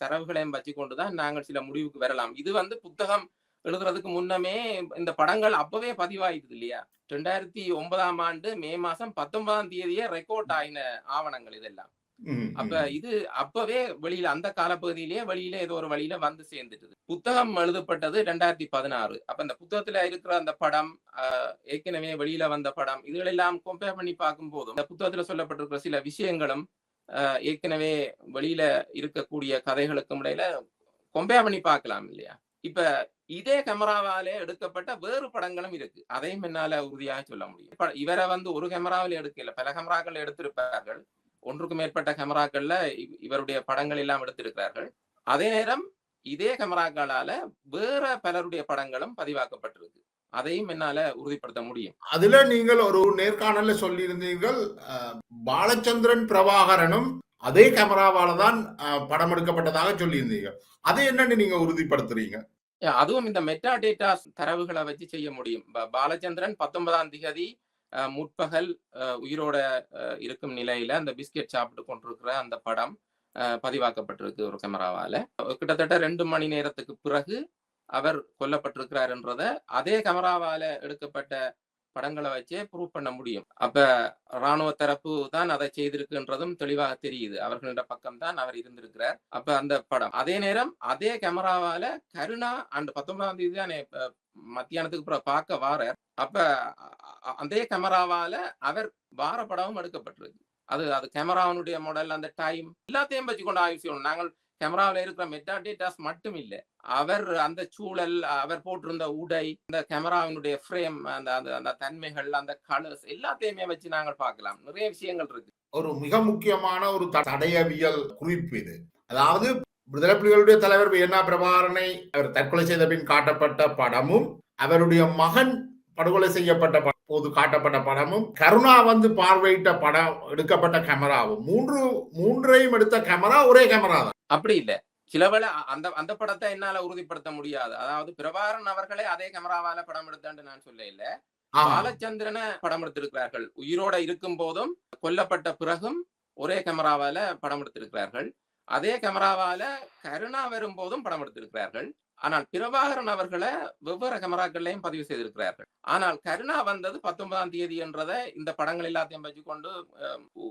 தரவுகளையும் வச்சு கொண்டுதான் நாங்கள் சில முடிவுக்கு வரலாம். இது புத்தகம் எழுதுறதுக்கு முன்னமே இந்த படங்கள் அப்பவே பதிவாயிடுது இல்லையா? 2009ஆம் ஆண்டு மே மாசம் 19ஆம் தேதியே ரெக்கார்ட் ஆயின ஆவணங்கள் இதெல்லாம். அப்ப இது அப்பவே வெளியில அந்த காலப்பகுதியிலேயே வெளியில ஏதோ ஒரு வழியில வந்து சேர்ந்துட்டு. புத்தகம் எழுதப்பட்டது 2016. அப்ப இந்த புத்தகத்துல இருக்கிற அந்த படம், ஏற்கனவே வெளியில வந்த படம், இதுகளெல்லாம் கம்பேர் பண்ணி பார்க்கும் போதும் இந்த புத்தகத்துல சொல்லப்பட்டிருக்கிற சில விஷயங்களும் ஏற்கனவே வெளியில இருக்கக்கூடிய கதைகளுக்கும் இடையில கம்பேர் பண்ணி பார்க்கலாம் இல்லையா? இப்ப இதே கேமராவாலே எடுக்கப்பட்ட வேறு படங்களும் இருக்கு. அதையும் என்னால உறுதியாக சொல்ல முடியும். இவரை ஒரு கேமராவில் எடுக்கல, பல கேமராக்கள் எடுத்திருப்பார்கள். 1க்கு மேற்பட்ட கேமராக்கள்ல இவருடைய படங்கள் எல்லாம் எடுத்திருக்கிறார்கள். அதே நேரம் இதே கேமராக்களால வேற பலருடைய படங்களும் பதிவாக்கப்பட்டிருக்கு. அதையும் என்னால உறுதிப்படுத்த முடியும். அதுல நீங்கள் ஒரு நேர்காணல்ல சொல்லியிருந்தீர்கள், பாலச்சந்திரன் பிரபாகரனும் அதே கேமராவால தான் படம் எடுக்கப்பட்டதாக சொல்லியிருந்தீங்க. அதை என்னன்னு நீங்க உறுதிப்படுத்துறீங்க? அதுவும் இந்த மெட்டா டேட்டா தரவுகளை வச்சு செய்ய முடியும். பாலச்சந்திரன் 19ஆம் தேதி முற்பகல் உயிரோட இருக்கும் நிலையில அந்த பிஸ்கெட் சாப்பிட்டு கொண்டிருக்கிற அந்த படம் பதிவாக்கப்பட்டிருக்கு ஒரு கேமராவால. கிட்டத்தட்ட 2 மணி நேரத்துக்கு பிறகு அவர் கொல்லப்பட்டிருக்கிறார் என்றத அதே கேமராவால எடுக்கப்பட்ட படங்களை வச்சே ப்ரூவ் பண்ண முடியும். அப்ப ராணுவ தரப்பு தான் அதை செய்திருக்குன்றதும் தெளிவாக தெரியுது. அவர்களோட பக்கம் தான் அவர் இருந்திருக்கிறார். அப்ப அந்த படம் அதே நேரம் அதே கேமராவால கருணா அந்த 19ஆம் தேதி தான் மத்தியானத்துக்கு பார்க்க வாரார். அப்ப அதே கேமராவால அவர் வார படமும் எடுக்கப்பட்டிருக்கு. அது கேமராவுடைய மாடல், அந்த டைம் எல்லாத்தையும் வச்சுக்கொண்டு ஆய்வு செய்யணும். நாங்கள் கேமராவில் இருக்கிற மெட்டா டேட்டாஸ் மட்டும் இல்லை, அவர் அந்த சூழல், அவர் போட்டிருந்த உடை, அந்த கேமராவினுடைய ஃப்ரேம், அந்த தன்மைகள், அந்த கலர்ஸ் எல்லாத்தையுமே வச்சு நாங்கள் பார்க்கலாம். நிறைய விஷயங்கள் இருக்கு. ஒரு மிக முக்கியமான ஒரு தடயவியல் குறிப்பு இது. அதாவது விடுதலை புலிகளுடைய தலைவர் என்.ஆ. பிரபாகரனை அவர் தற்கொலை செய்த பின் காட்டப்பட்ட படமும், அவருடைய மகன் படுகொலை செய்யப்பட்ட போது காட்டப்பட்ட படமும், கருணா வந்து பார்வையிட்ட படம் எடுக்கப்பட்ட கேமராவும், மூன்றையும் எடுத்த கேமரா ஒரே கேமரா தான். அப்படி இல்ல. சிலவேளை அந்த படத்தை என்னால உறுதிப்படுத்த முடியாது. அதாவது பிரபாகரன் அவர்களே அதே கேமராவால படம் எடுத்தான்னு நான் சொல்ல இல்ல. பாலச்சந்திரனை படம் எடுத்திருக்கிறார்கள். உயிரோட இருக்கும் போதும் கொல்லப்பட்ட பிறகும் ஒரே கேமராவால படம் எடுத்திருக்கிறார்கள். அதே கேமராவால கருணா வரும் போதும் படம் எடுத்திருக்கிறார்கள். ஆனால் பிரபாகரன் அவர்களை வெவ்வேறு கேமராக்கள்லையும் பதிவு செய்திருக்கிறார்கள். ஆனால் கருணா வந்தது 19ஆம் தேதி என்றதை இந்த படங்கள் எல்லாத்தையும் வச்சுக்கொண்டு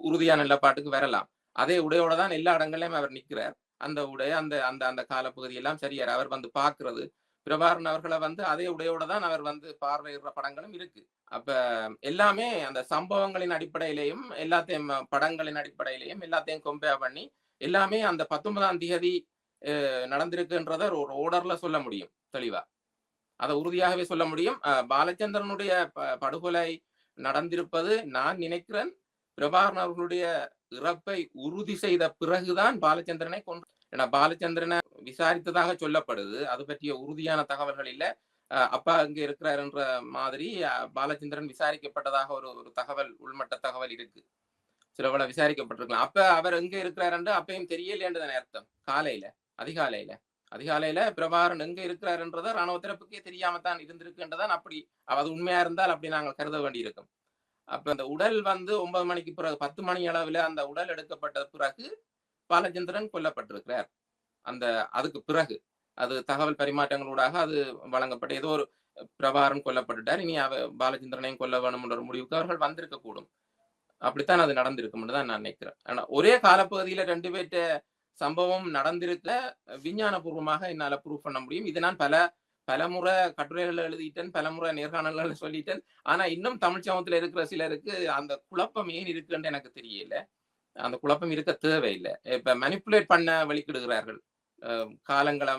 உறுதியான நிலப்பாட்டுக்கு வரலாம். அதே உடையோட தான் எல்லா இடங்களையும் அவர் நிற்கிறார். அந்த உடை அந்த அந்த அந்த காலப்பகுதி எல்லாம் சரியார். அவர் வந்து பார்க்கிறது பிரபாகரன் அவர்களை வந்து அதே உடையோட தான் அவர் வந்து பார்வையிடுற படங்களும் இருக்கு. அப்ப எல்லாமே அந்த சம்பவங்களின் அடிப்படையிலையும் எல்லாத்தையும் படங்களின் அடிப்படையிலையும் எல்லாத்தையும் கம்பேர் பண்ணி எல்லாமே அந்த 19ஆம் தேதி நடந்திருக்குன்றத ஒரு ஓர்டர்ல சொல்ல முடியும் தெளிவா. அதை உறுதியாகவே சொல்ல முடியும். பாலச்சந்திரனுடைய படுகொலை நடந்திருப்பது நான் நினைக்கிறேன் பிரபாகரன் அவர்களுடைய இறப்பை உறுதி செய்த பிறகுதான் பாலச்சந்திரனை கொண்டு. ஏன்னா பாலச்சந்திரனை விசாரித்ததாக சொல்லப்படுது. அது பற்றிய உறுதியான தகவல்கள் இல்ல. அப்பா இங்க இருக்கிறாருன்ற மாதிரி பாலச்சந்திரன் விசாரிக்கப்பட்டதாக ஒரு தகவல், உள்மட்ட தகவல் இருக்கு. சிலவள விசாரிக்கப்பட்டிருக்கலாம். அப்ப அவர் எங்க இருக்கிறாருன்ற அப்பயும் தெரியலையேன்றதான அர்த்தம். அதிகாலையில பிரபாகரன் எங்க இருக்கிறாருன்றத ராணுவ தரப்புக்கே தெரியாமத்தான் இருந்திருக்குன்றதான். அப்படி அது உண்மையா இருந்தால் அப்படி நாங்கள் கருத வேண்டியிருக்கும். அப்ப அந்த உடல் வந்து 9 மணிக்கு பிறகு 10 மணி அளவுல அந்த உடல் எடுக்கப்பட்ட பிறகு பாலச்சந்திரன் கொல்லப்பட்டிருக்கிறார். அதுக்கு பிறகு அது தகவல் பரிமாற்றங்களூடாக அது வழங்கப்பட்ட ஏதோ ஒரு பிரபாகரன் கொல்லப்பட்டுட்டார், இனி பாலச்சந்திரனையும் கொல்ல வேணும் என்ற ஒரு முடிவுக்கு அவர்கள் வந்திருக்க கூடும். அப்படித்தான் அது நடந்திருக்கும் தான் நான் நினைக்கிறேன். ஆனா ஒரே காலப்பகுதியில 2 பேர்ட்ட சம்பவம் நடந்திருக்க விஞ்ஞானபூர்வமாக என்னால ப்ரூவ் பண்ண முடியும். இது நான் பலமுறை கட்டுரைகள் எழுதிட்டேன், பலமுறை நேர்காணல்கள் சொல்லிட்டேன். ஆனா இன்னும் தமிழ் சமூகத்துல இருக்கிற சிலருக்கு அந்த குழப்பம் ஏன் இருக்குன்னு எனக்கு தெரியல. அந்த குழப்பம் இருக்க தேவையில்லை. இப்ப மனிப்புலேட் பண்ண வெளிக்கிடுகிறார்கள். காலங்களை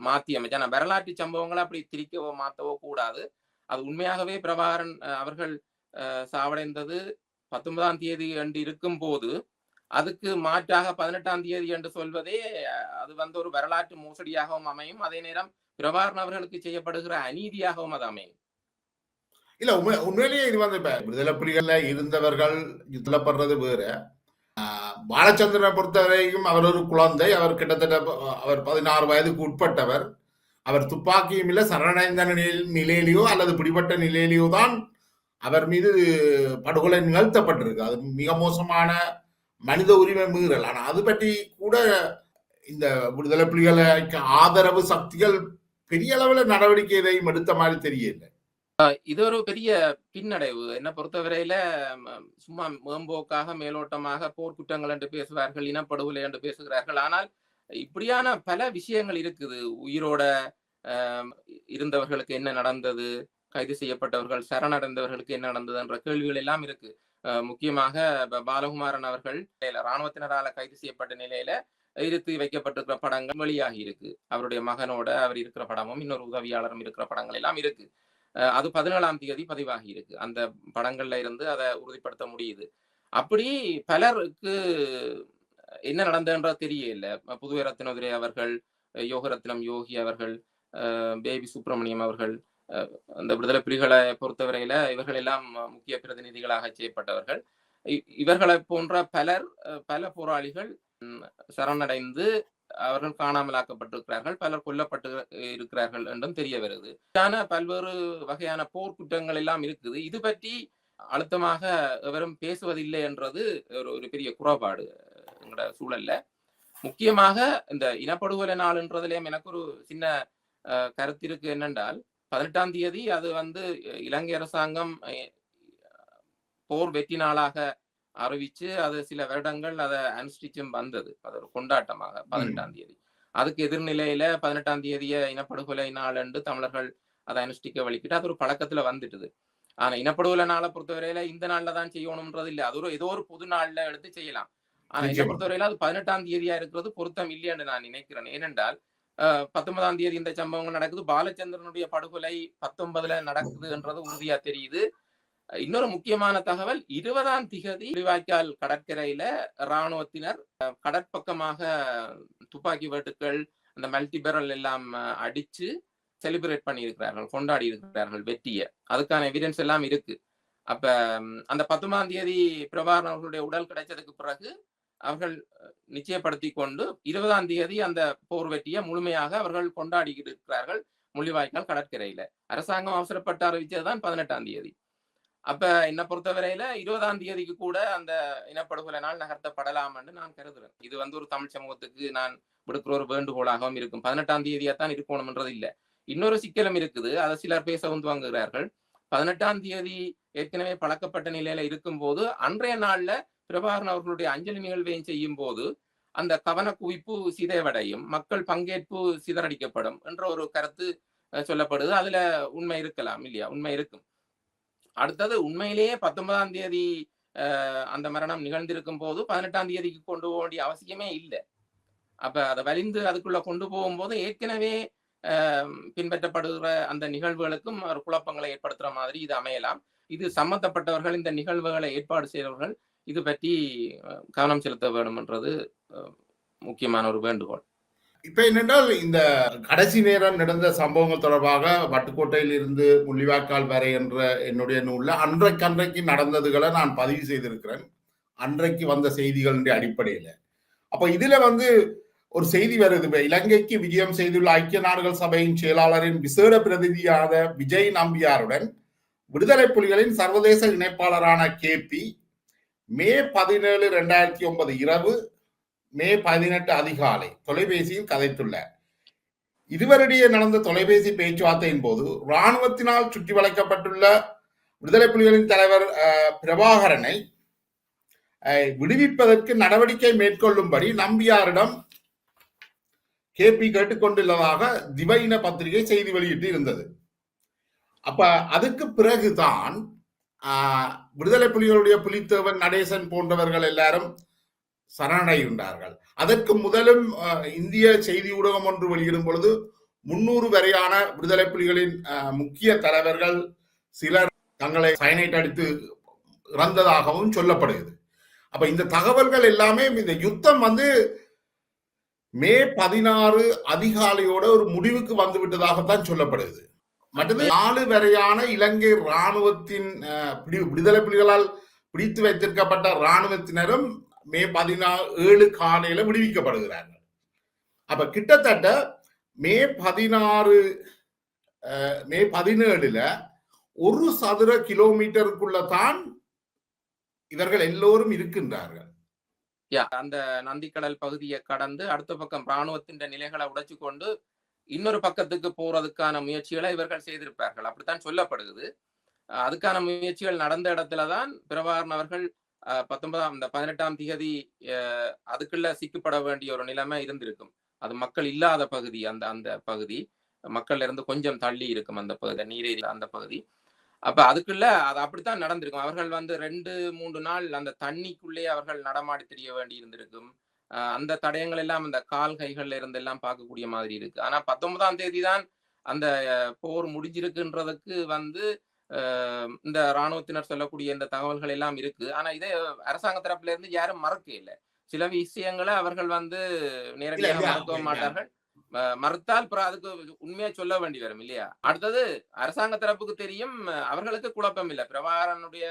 மாத்தி அமைச்சா வரலாற்று சம்பவங்களை அப்படி திரிக்கவோ மாத்தவோ கூடாது. அது உண்மையாகவே பிரபாகரன் அவர்கள் சாவடைந்தது 19ஆம் தேதி என்று இருக்கும் போது அதுக்கு மாற்றாக 18ஆம் தேதி என்று சொல்வதே அது வந்து ஒரு வரலாற்று மோசடியாகவும் அமையும். அதே நேரம் பிரபாகரன் அவர்களுக்கு செய்யப்படுகிற அநீதியாகவும் அது அமையும். இல்ல உண்மையிலேயே இது வந்து விடுதலை புலிகள்ல இருந்தவர்கள் சொல்லப்படுறது வேற. பாலச்சந்திரனை பொறுத்தவரைக்கும் அவர் ஒரு குழந்தை. அவர் கிட்டத்தட்ட அவர் 16 வயதுக்கு உட்பட்டவர். அவர் துப்பாக்கியும் இல்லை, சரணடைந்த நிலையிலேயோ அல்லது பிடிபட்ட நிலையிலேயோ தான் அவர் மீது படுகொலை நிகழ்த்தப்பட்டிருக்கு. அது மிக மோசமான மனித உரிமை மீறல். ஆனா அது பற்றி கூட இந்த விடுதலை புலிகளுக்கு ஆதரவு சக்திகள் பெரிய அளவுல நடவடிக்கை எதையும் எடுத்த மாதிரி தெரியல. இது ஒரு பெரிய பின்னடைவு. என்ன பொறுத்தவரையில சும்மா மேம்போக்காக மேலோட்டமாக போர்க்குற்றங்கள் என்று பேசுவார்கள், இனப்படுகொலை என்று பேசுகிறார்கள். ஆனால் இப்படியான பல விஷயங்கள் இருக்குது. உயிரோட இருந்தவர்களுக்கு என்ன நடந்தது, கைது செய்யப்பட்டவர்கள் சரணடைந்தவர்களுக்கு என்ன நடந்தது என்ற கேள்விகள் எல்லாம் இருக்கு. முக்கியமாக பாலகுமாரன் அவர்கள் இராணுவத்தினரால கைது செய்யப்பட்ட நிலையில இருத்தி வைக்கப்பட்டிருக்கிற படங்கள் வெளியாகி இருக்கு. அவருடைய மகனோட அவர் இருக்கிற படமும் இன்னொரு உதவியாளரும் இருக்கிற படங்கள் எல்லாம் இருக்கு. அது 17ஆம் தேதி பதிவாகி இருக்கு. அந்த படங்கள்ல இருந்து அதை உறுதிப்படுத்த முடியுது. அப்படி பலருக்கு என்ன நடந்ததுன்ற தெரியல. புதுவை ரத்னதுரை அவர்கள், யோகரத்னம் யோகி அவர்கள், பேபி சுப்பிரமணியம் அவர்கள், அந்த விடுதலை புலிகளை பொறுத்தவரையில இவர்கள் எல்லாம் முக்கிய பிரதிநிதிகளாக செய்யப்பட்டவர்கள். இவர்களை போன்ற பல போராளிகள் சரணடைந்து அவர்கள் காணாமலாக்கப்பட்டிருக்கிறார்கள், பலர் கொல்லப்பட்டு இருக்கிறார்கள் என்றும் தெரிய வருது. பல்வேறு வகையான போர்க்குற்றங்கள் எல்லாம் இருக்குது. இது பற்றி அழுத்தமாக எவரும் பேசுவதில்லை என்றது ஒரு பெரிய குறைபாடு எங்களோட சூழல்ல. முக்கியமாக இந்த இனப்படுகொலை நாள்ன்றதுலயும் எனக்கு ஒரு சின்ன கருத்து இருக்கு. என்னென்றால் 18ஆம் தேதி அது வந்து இலங்கை அரசாங்கம் போர் வெற்றி நாளாக அறிவிச்சு அது சில வருடங்கள் அதை அனுஷ்டிச்சும் வந்தது. அது ஒரு கொண்டாட்டமாக 18ஆம் தேதி. அதுக்கு எதிர்நிலையில 18ஆம் தேதிய இனப்படுகொலை நாள் என்று தமிழர்கள் அதை அனுஷ்டிக்க வலிக்கிட்டு அது ஒரு பழக்கத்துல வந்துட்டுது. ஆனா இனப்படுகொலை நாளை பொறுத்தவரையில இந்த நாள்ல தான் செய்யணும்ன்றது இல்லை. அது ஏதோ ஒரு பொது நாள்ல எடுத்து செய்யலாம். ஆனா இதை பொறுத்தவரையில அது 18ஆம் தேதியா இருக்கிறது பொருத்தம் இல்லைன்னு நான் நினைக்கிறேன். ஏனென்றால் 19ஆம் தேதி இந்த சம்பவங்கள் நடக்குது. பாலச்சந்திரனுடைய படுகொலை 19ல நடக்குதுன்றது உறுதியா தெரியுது. இன்னொரு முக்கியமான தகவல் 20ஆம் திகதி முள்ளிவாய்க்கால் கடற்கரையில இராணுவத்தினர் கடற்பக்கமாக துப்பாக்கி வெட்டுக்கள் அந்த மல்டிபெரல் எல்லாம் அடிச்சு செலிப்ரேட் பண்ணி இருக்கிறார்கள், கொண்டாடி இருக்கிறார்கள் வெற்றியை. அதுக்கான எவிடன்ஸ் எல்லாம் இருக்கு. அப்ப அந்த 19ஆம் தேதி பிரபாகரன் அவர்களுடைய உடல் கிடைச்சதுக்கு பிறகு அவர்கள் நிச்சயப்படுத்தி கொண்டு 20ஆம் தேதி அந்த போர் வெற்றியை முழுமையாக அவர்கள் கொண்டாடி இருக்கிறார்கள் முள்ளிவாய்க்கால் கடற்கரையில. அரசாங்கம் அவசரப்பட்டு அறிவிச்சதுதான் 18ஆம் தேதி. அப்ப என்னை பொறுத்தவரையில 20ஆம் தேதிக்கு கூட அந்த இனப்படுகொலை நாள் நகர்த்தப்படலாம் என்று நான் கருதுறேன். இது ஒரு தமிழ் சமூகத்துக்கு நான் விடுக்கிற ஒரு வேண்டுகோளாகவும் இருக்கும். 18ஆம் தேதியாத்தான் இருக்கணும்ன்றது இல்லை. இன்னொரு சிக்கலும் இருக்குது, அதை சிலர் பேசவும் துவங்குகிறார்கள். 18ஆம் தேதி ஏற்கனவே பழக்கப்பட்ட நிலையில இருக்கும் போது அன்றைய நாள்ல பிரபாகரன் அவர்களுடைய அஞ்சலி நிகழ்வையும் செய்யும் போது அந்த கவன குவிப்பு சிதைவடையும், மக்கள் பங்கேற்பு சிதறடிக்கப்படும் என்ற ஒரு கருத்து சொல்லப்படுது. அதுல உண்மை இருக்கலாம் இல்லையா? உண்மை இருக்கும். அடுத்தது உண்மையிலேயே 19ஆம் தேதி அந்த மரணம் நிகழ்ந்திருக்கும் போது 18ஆம் தேதிக்கு கொண்டு போக வேண்டிய அவசியமே இல்லை. அப்ப அதை வலிந்து அதுக்குள்ள கொண்டு போகும்போது ஏற்கனவே பின்பற்றப்படுகிற அந்த நிகழ்வுகளுக்கும் ஒரு குழப்பங்களை ஏற்படுத்துற மாதிரி இது அமையலாம். இது சம்பந்தப்பட்டவர்கள், இந்த நிகழ்வுகளை ஏற்பாடு செய்தவர்கள் இது பற்றி கவனம் செலுத்த வேண்டும் என்றது முக்கியமான ஒரு வேண்டுகோள். இப்ப என்னென்றால் இந்த கடைசி நேரம் நடந்த சம்பவங்கள் தொடர்பாக வட்டுக்கோட்டையில் இருந்து முள்ளிவாய்க்கால் வரை என்ற என்னுடைய நூல்ல அன்றைக்கு நடந்ததுகளை நான் பதிவு செய்திருக்கிறேன், அன்றைக்கு வந்த செய்திகளின் அடிப்படையில. அப்ப இதுல ஒரு செய்தி வருது, இலங்கைக்கு விஜயம் செய்துள்ள ஐக்கிய நாடுகள் சபையின் செயலாளரின் விசேட பிரதிநிதியான விஜய் நம்பியாருடன் விடுதலை புலிகளின் சர்வதேச இணைப்பாளரான KP மே 17, 2009 இரவு, மே 18 அதிகாலை தொலைபேசியில் கதைத்துள்ளார். இருவரிடையே நடந்த தொலைபேசி பேச்சுவார்த்தையின் போது இராணுவத்தினால் சுற்றி வளைக்கப்பட்டுள்ள விடுதலை புலிகளின் தலைவர் பிரபாகரனை விடுவிப்பதற்கு நடவடிக்கை மேற்கொள்ளும்படி நம்பியாரிடம் KP கேட்டுக்கொண்டுள்ளதாக திவையின பத்திரிகை செய்தி வெளியிட்டு இருந்தது. அப்ப அதுக்கு பிறகுதான் விடுதலை புலிகளுடைய புலித்தேவன், நடேசன் போன்றவர்கள் எல்லாரும் சரணடைகின்றார்கள். அதற்கு முதலும் இந்திய செய்தி ஊடகம் ஒன்று வெளியிடும் பொழுது 300 வரையான விடுதலை புலிகளின் முக்கிய தலைவர்கள் சிலர் தங்களை சயனைட் அடித்து இறந்ததாகவும் சொல்லப்படுகிறது. அப்ப இந்த தகவல்கள் எல்லாமே இந்த யுத்தம் மே 16 அதிகாலையோட ஒரு முடிவுக்கு வந்து விட்டதாகத்தான் சொல்லப்படுகிறது. மற்றது 4 வரையான இலங்கை இராணுவத்தின் விடுதலை புலிகளால் பிடித்து வைத்திருக்கப்பட்ட இராணுவத்தினரும் மே 17 காலையில விடுவிக்கப்படுகிறார்கள். அப்ப கிட்டத்தட்ட மே 17ல 1 சதுர கிலோமீட்டருக்குள்ளதான் இவர்கள் எல்லோரும் இருக்கின்றார்கள். அந்த நந்திக்கடல் பகுதியை கடந்து அடுத்த பக்கம் இராணுவத்தின் நிலைகளை உடைச்சு கொண்டு இன்னொரு பக்கத்துக்கு போறதுக்கான முயற்சிகளை இவர்கள் செய்திருப்பார்கள், அப்படித்தான் சொல்லப்படுகிறது. அதுக்கான முயற்சிகள் நடந்த இடத்துலதான் பிரபாகரன் அவர்கள் 18ஆம் திகதி அதுக்குள்ள சிக்கப்பட வேண்டிய ஒரு நிலைமை இருந்திருக்கும். அது மக்கள் இல்லாத பகுதி, அந்த பகுதி மக்கள்ல இருந்து கொஞ்சம் தள்ளி இருக்கும், அந்த பகுதி நீரேறி அந்த பகுதி. அப்ப அதுக்குள்ள அது அப்படித்தான் நடந்திருக்கும். அவர்கள் 2-3 நாள் அந்த தண்ணிக்குள்ளே அவர்கள் நடமாடி தெரிய வேண்டி இருந்திருக்கும். அந்த தடயங்கள் எல்லாம் அந்த கால் கைகள்ல இருந்து எல்லாம் பார்க்கக்கூடிய மாதிரி இருக்கு. ஆனா 19ஆம் தேதி தான் அந்த போர் முடிஞ்சிருக்குன்றதுக்கு இந்த இராணுவத்தினர் சொல்லக்கூடிய இந்த தகவல்கள் எல்லாம் இருக்கு. ஆனா இதை அரசாங்க தரப்புல இருந்து யாரும் மறக்க இல்லை. சில விஷயங்களை அவர்கள் நேரடியாக மறக்கவும் மாட்டார்கள். மறுத்தால் அதுக்கு உண்மையா சொல்ல வேண்டி வரும் இல்லையா? அடுத்தது அரசாங்க தரப்புக்கு தெரியும், அவர்களுக்கு குழப்பம் இல்லை. பிரபாகரனுடைய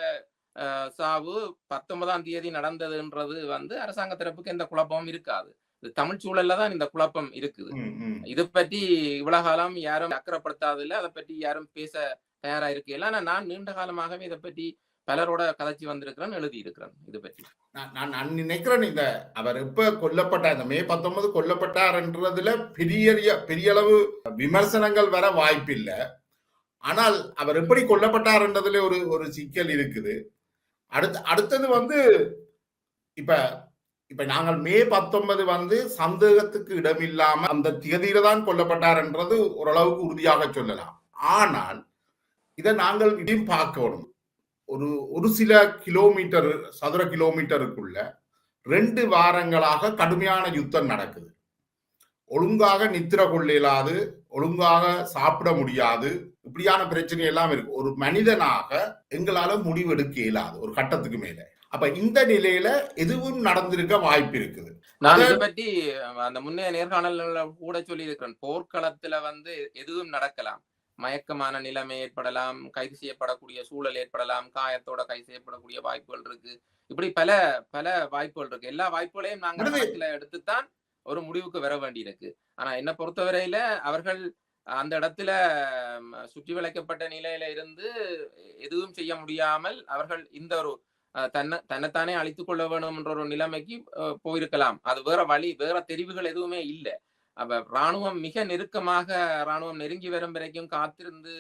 சாவு 19ஆம் தேதி நடந்ததுன்றது அரசாங்க தரப்புக்கு எந்த குழப்பமும் இருக்காது. இது தமிழ் சூழல்ல தான் இந்த குழப்பம் இருக்குது. இதை பற்றி இவ்வளவு காலம் யாரும் அக்கறைப்படுத்தாதில்லை, அதை பற்றி யாரும் பேச தயாரா இருக்கல. ஆனா நான் நீண்ட காலமாகவே இதை பற்றி பலரோட கதைச்சி வந்திருக்கிறேன், எழுதி இருக்கிறேன். இது பற்றி நான் நினைக்கிறேன், இந்த அவர் எப்ப கொல்லப்பட்டார், இந்த மே 19 கொல்லப்பட்டார்ன்றதுல பெரிய அளவு விமர்சனங்கள் வர வாய்ப்பில்லை. ஆனால் அவர் எப்படி கொல்லப்பட்டார்ன்றதுல ஒரு சிக்கல் இருக்குது. அடுத்தது இப்ப நாங்கள் மே 19 சந்தேகத்துக்கு இடமில்லாம அந்த திகதியில தான் கொல்லப்பட்டார் என்றது ஓரளவுக்கு உறுதியாக சொல்லலாம். ஆனால் இதை நாங்கள் இதையும் பார்க்கணும். ஒரு சில கிலோமீட்டர், சதுர கிலோமீட்டருக்குள்ள 2 வாரங்களாக கடுமையான யுத்தம் நடக்குது. ஒழுங்காக நித்திர கொள்ள இயலாது, ஒழுங்காக சாப்பிட முடியாது. இப்படியான பிரச்சனை எல்லாம் இருக்கு. ஒரு மனிதனாக எங்களால முடிவெடுக்க இயலாது ஒரு கட்டத்துக்கு மேல. அப்ப இந்த நிலையில எதுவும் நடந்திருக்க வாய்ப்பு இருக்குது. நான் இதை பற்றி அந்த முன்னைய நேர்காணல்ல கூட சொல்லி இருக்கிறேன். போர்க்களத்துல எதுவும் நடக்கலாம். மயக்கமான நிலைமை ஏற்படலாம், கைது செய்யப்படக்கூடிய சூழல் ஏற்படலாம், காயத்தோட கைது செய்யப்படக்கூடிய வாய்ப்புகள் இருக்கு. இப்படி பல பல வாய்ப்புகள் இருக்கு. எல்லா வாய்ப்புகளையும் நாங்கள் கணக்குல எடுத்துத்தான் ஒரு முடிவுக்கு வர வேண்டி இருக்கு. ஆனா என்ன பொறுத்தவரையில அவர்கள் அந்த இடத்துல சுற்றி வளைக்கப்பட்ட நிலையில இருந்து எதுவும் செய்ய முடியாமல் அவர்கள் இந்த ஒரு தன்னைத்தானே அழித்துக் கொள்ள வேணும் என்ற ஒரு நிலைமைக்கு போயிருக்கலாம். அது வேற வழி, வேற தெரிவுகள் எதுவுமே இல்லை. அப்ப ராணுவம் மிக நெருக்கமாக ராணுவம் நெருங்கி வரும் வரைக்கும் காத்திருந்து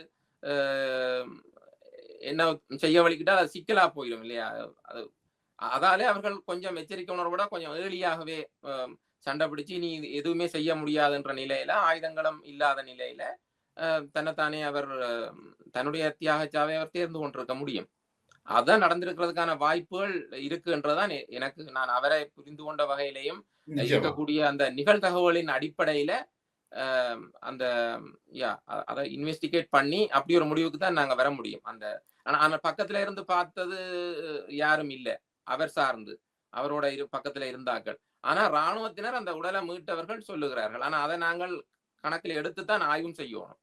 என்ன செய்ய வழிக்கிட்டா அது சிக்கலா போயிடும் இல்லையா? அது அதாலே அவர்கள் கொஞ்சம் எச்சரிக்கை உணர்வோட கொஞ்சம் ஏர்லியாகவே சண்டை பிடிச்சு நீ எதுவுமே செய்ய முடியாதுன்ற நிலையில, ஆயுதங்களும் இல்லாத நிலையில தன்னைத்தானே அவர் தன்னுடைய தியாகச்சாவை அவர் தேர்ந்து கொண்டிருக்க முடியும். அதான் நடந்திருக்கிறதுக்கான வாய்ப்புகள் இருக்குன்றதான் எனக்கு, நான் அவரை புரிந்து கொண்ட வகையிலையும் இருக்கக்கூடிய அந்த நிகழ்தகவலின் அடிப்படையில அந்த அதை இன்வெஸ்டிகேட் பண்ணி அப்படி ஒரு முடிவுக்கு தான் நாங்க வர முடியும். ஆனா பக்கத்துல இருந்து பார்த்தது யாரும் இல்லை, அவர் சார்ந்து அவரோட பக்கத்துல இருந்தார்கள். ஆனா ராணுவத்தினர் அந்த உடலை மீட்டவர்கள் சொல்லுகிறார்கள். ஆனா அதை நாங்கள் கணக்கில் எடுத்துத்தான் ஆய்வும் செய்யணும்.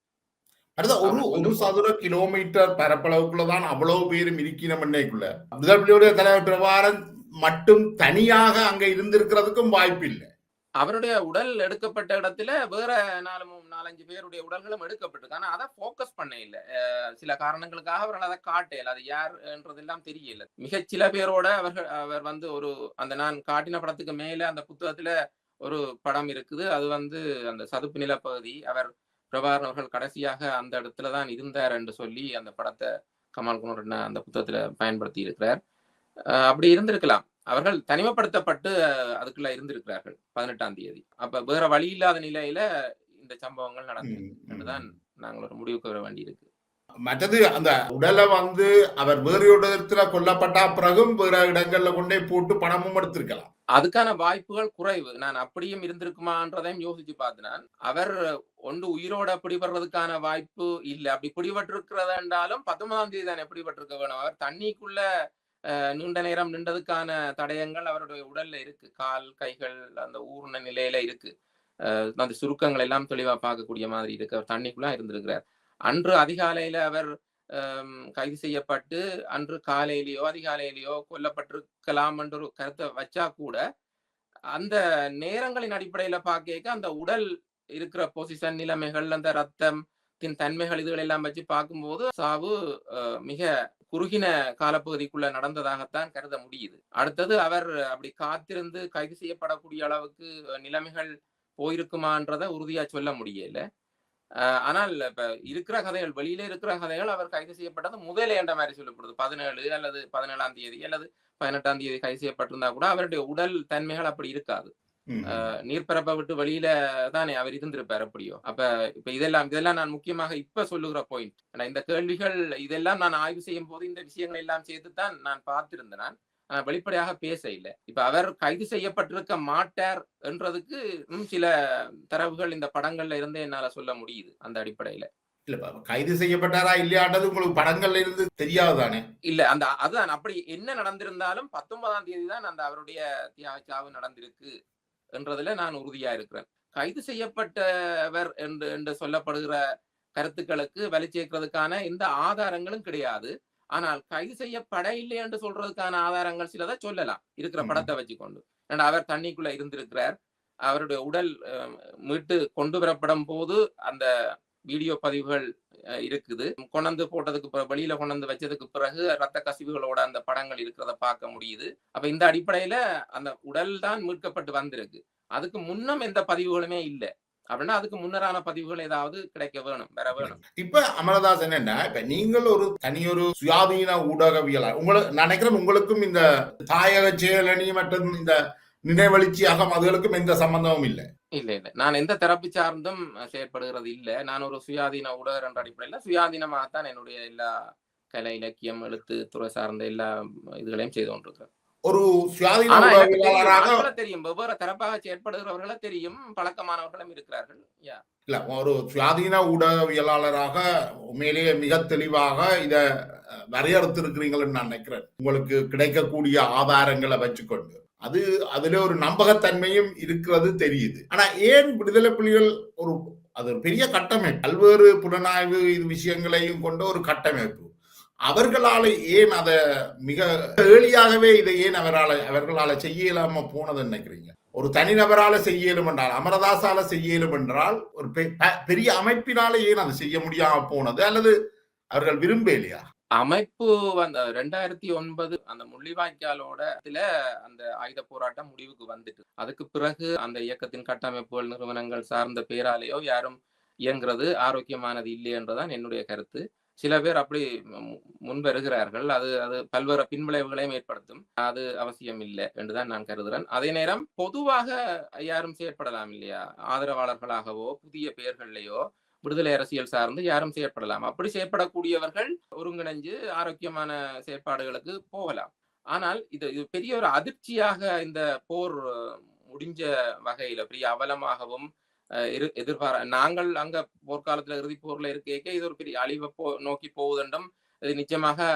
ஒரு சதுர கிலோமீட்டர் பரப்பளவுக்குள்ளதான் அவ்வளவு பேரும் இருக்கிற தலைவர் பிரபாகரன் மட்டும் தனியாக அங்க இருந்திருக்கிறதுக்கும் வாய்ப்பு இல்லை. அவருடைய உடல் எடுக்கப்பட்ட இடத்துல வேற 4-5 பேருடைய உடல்களும் எடுக்கப்பட்டிருக்கு. ஆனா அதை போக்கஸ் பண்ண இல்லை. சில காரணங்களுக்காக அவர்கள் அதை காட்டல. அது யார் என்றதெல்லாம் தெரியல. மிக சில பேரோட அவர் ஒரு அந்த நான் காட்டின படத்துக்கு மேல அந்த புத்தகத்துல ஒரு படம் இருக்குது. அது அந்த சதுப்பு நிலப்பகுதி. அவர் பிரபாகரன் அவர்கள் கடைசியாக அந்த இடத்துலதான் இருந்தார் என்று சொல்லி அந்த படத்தை கமால் குனோர் அந்த புத்தகத்துல பயன்படுத்தி இருக்கிறார். அப்படி இருந்திருக்கலாம். அவர்கள் தனிமைப்படுத்தப்பட்டு அதுக்குள்ள இருந்திருக்கிறார்கள் 18ஆம் தேதி. அப்ப வேற வழி இல்லாத நிலையில இந்த சம்பவங்கள் நடந்துதான் நாங்கள் ஒரு முடிவுக்கு வர வேண்டி இருக்கு. மற்றது அந்த உடலை அவர் வேறு இடத்துல கொல்லப்பட்ட பிறகும் வேற இடங்கள்ல கொண்டே போட்டு பணமும் எடுத்திருக்கலாம். அதுக்கான வாய்ப்புகள் குறைவு. நான் அப்படியும் இருந்திருக்குமான்றதையும் யோசிச்சு பார்த்தேன். அவர் உயிரோட பிடிபடுறதுக்கான வாய்ப்பு இல்லை. அப்படி பிடிபட்டிருக்கிறதா என்றாலும் 19ஆம் தேதி தான் பிடிபட்டிருக்க வேணும். அவர் தண்ணிக்குள்ள நீண்ட நேரம் நின்றதுக்கான தடயங்கள் அவருடைய உடல்ல இருக்கு. கால் கைகள் அந்த ஊர்ன நிலையில இருக்கு. அந்த சுருக்கங்கள் எல்லாம் தெளிவா பார்க்கக்கூடிய மாதிரி இருக்கு. அவர் தண்ணிக்குள்ள இருந்திருக்கிறார். அன்று அதிகாலையில அவர் கைது செய்யப்பட்டு அன்று காலையிலேயோ அதிகாலையிலேயோ கொல்லப்பட்டிருக்கலாம் என்ற ஒரு கருத்தை வச்சா கூட அந்த நேரங்களின் அடிப்படையில பார்க்க அந்த உடல் இருக்கிற பொசிஷன், நிலைமைகள், அந்த ரத்தத்தின் தன்மைகள், இதுகள் எல்லாம் வச்சு பார்க்கும்போது சாவு மிக குறுகின காலப்பகுதிக்குள்ள நடந்ததாகத்தான் கருத முடியுது. அடுத்தது அவர் அப்படி காத்திருந்து கைது செய்யப்படக்கூடிய அளவுக்கு நிலைமைகள் போயிருக்குமான்றத உறுதியா சொல்ல முடியல. ஆனால் இப்ப இருக்கிற கதைகள், வெளியில இருக்கிற கதைகள், அவர் கைது செய்யப்பட்டது முதலே என்ற மாதிரி சொல்லப்படுது. 17 அல்லது 17ஆம் தேதி அல்லது 18ஆம் தேதி கைது செய்யப்பட்டிருந்தா கூட அவருடைய உடல் தன்மைகள் அப்படி இருக்காது. நீர்ப்பரப்பை விட்டு வெளியில தானே அவர் இருந்திருப்பார் எப்படியோ. அப்ப இப்ப இதெல்லாம் நான் முக்கியமாக இப்ப சொல்லுகிற பாயிண்ட். இந்த கேள்விகள் இதெல்லாம் நான் ஆய்வு செய்யும் போது இந்த விஷயங்கள் எல்லாம் சேர்த்துத்தான் நான் பார்த்திருந்தேன். ஆனா வெளிப்படையாக பேச இல்லை. இப்ப அவர் கைது செய்யப்பட்டிருக்க மாட்டார் என்றதுக்கு சில தரவுகள் இந்த படங்கள்ல இருந்து என்னால சொல்ல முடியுது. அந்த அடிப்படையில கைது செய்யப்பட்டாரா இல்லையாண்டது உங்களுக்கு படங்கள்ல இருந்து தெரியாதுதானே? இல்ல, அதுதான். அப்படி என்ன நடந்திருந்தாலும் 19ஆம் தேதி தான் அந்த அவருடைய தியாக சாவு நடந்திருக்கு என்றதுல நான் உறுதியா இருக்கிறேன். கைது செய்யப்பட்டவர் என்று சொல்லப்படுகிற கருத்துக்களுக்கு வலி சேர்க்கிறதுக்கான எந்த ஆதாரங்களும் கிடையாது. ஆனால் கைது செய்யப்பட இல்லை என்று சொல்றதுக்கான ஆதாரங்கள் சிலதை சொல்லலாம் இருக்கிற படத்தை வச்சுக்கொண்டு. அவர் தண்ணிக்குள்ள இருந்திருக்கிறார். அவருடைய உடல் மீட்டு கொண்டு வரப்படும் போது அந்த வீடியோ பதிவுகள் இருக்குது. கொண்டு போட்டதுக்கு வெளியில கொண்டு வச்சதுக்கு பிறகு ரத்த கசிவுகளோட அந்த படங்கள் இருக்கிறத பார்க்க முடியுது. அப்ப இந்த அடிப்படையில அந்த உடல் தான் மீட்கப்பட்டு வந்திருக்கு. அதுக்கு முன்னம் எந்த பதிவுகளுமே இல்லை. அப்படின்னா அதுக்கு முன்னரான பதிவுகள் ஏதாவது கிடைக்க வேணும், வேற வேணும். இப்ப அமலதாஸ் என்னன்னா, இப்ப நீங்கள் ஒரு தனியொரு சுயாதீன ஊடகவியலாளர், நினைக்கிறேன் உங்களுக்கும் இந்த தாயக செயலணி மற்றும் இந்த நினைவெழுச்சி அகம் அதுகளுக்கும் எந்த சம்பந்தமும் இல்லை. இல்ல நான் எந்த தரப்பு சார்ந்தும் செயற்படுகிறது இல்லை. நான் ஒரு சுயாதீன ஊடகர் என்ற அடிப்படையில சுயாதீனமாகத்தான் என்னுடைய எல்லா கலை, இலக்கியம், எழுத்து துறை சார்ந்த எல்லா இதுகளையும் செய்து கொண்டிருக்கிறேன். ஒரு சுயாதீன ஊடகவியலாளராக தெரியும், வெவ்வேறு தரப்பாக செயற்படுகிறவர்கள தெரியும், பழக்கமானவர்களும் இருக்கிறார்கள். இல்ல, ஒரு சுயாதீன ஊடகவியலாளராக உண்மையிலேயே மிக தெளிவாக இத வரையறுத்திருக்கிறீங்கன்னு நான் நினைக்கிறேன். உங்களுக்கு கிடைக்கக்கூடிய ஆதாரங்களை வச்சுக்கொண்டு அதுல ஒரு நம்பகத்தன்மையும் இருக்கிறது தெரியுது. ஆனா ஏன் விடுதலை புலிகள் அது ஒரு பெரிய கட்டமைப்பு, பல்வேறு புலனாய்வு விஷயங்களையும் கொண்ட ஒரு கட்டமைப்பு. அவர்களால ஏன் அதை மிக ஏழியாகவே இதை ஏன் அவர்களால செய்ய இயலாம போனது நினைக்கிறீங்க? ஒரு தனிநபரால செய்ய இயலும் என்றால், அமரதாசால செய்ய இயலும் என்றால், ஒரு பெரிய அமைப்பினால ஏன் அதை செய்ய முடியாம போனது, அல்லது அவர்கள் விரும்ப இல்லையா? அமைப்பு அந்த 2009 அந்த முள்ளிவாய்க்காலோட அந்த ஆயுத போராட்டம் முடிவுக்கு வந்துட்டு, அதுக்கு பிறகு அந்த இயக்கத்தின் கட்டமைப்புகள் நிறுவனங்கள் சார்ந்த பேராலேயோ யாரும் இயங்குறது ஆரோக்கியமானது இல்லை என்றுதான் என்னுடைய கருத்து. சில பேர் அப்படி முன்வருகிறார்கள். அது பல்வேறு பின்விளைவுகளையும் ஏற்படுத்தும். அது அவசியம் இல்லை என்றுதான் நான் கருதுகிறேன். அதே நேரம் பொதுவாக யாரும் செயற்படலாம் இல்லையா? ஆதரவாளர்களாகவோ புதிய பெயர்களையோ விடுதலை அரசியல் சார்ந்து யாரும் செயற்படலாம். அப்படி செயற்படக்கூடியவர்கள் ஒருங்கிணைஞ்சு ஆரோக்கியமான செயற்பாடுகளுக்கு போகலாம். ஆனால் இது பெரிய ஒரு அதிர்ச்சியாக இந்த போர் முடிஞ்ச வகையில பெரிய அவலமாகவும் நாங்கள் அங்க போர்க்காலத்துல இறுதி போர்ல இருக்க இது ஒரு பெரிய அழிவை நோக்கி போவதென்றும் இது நிச்சயமாக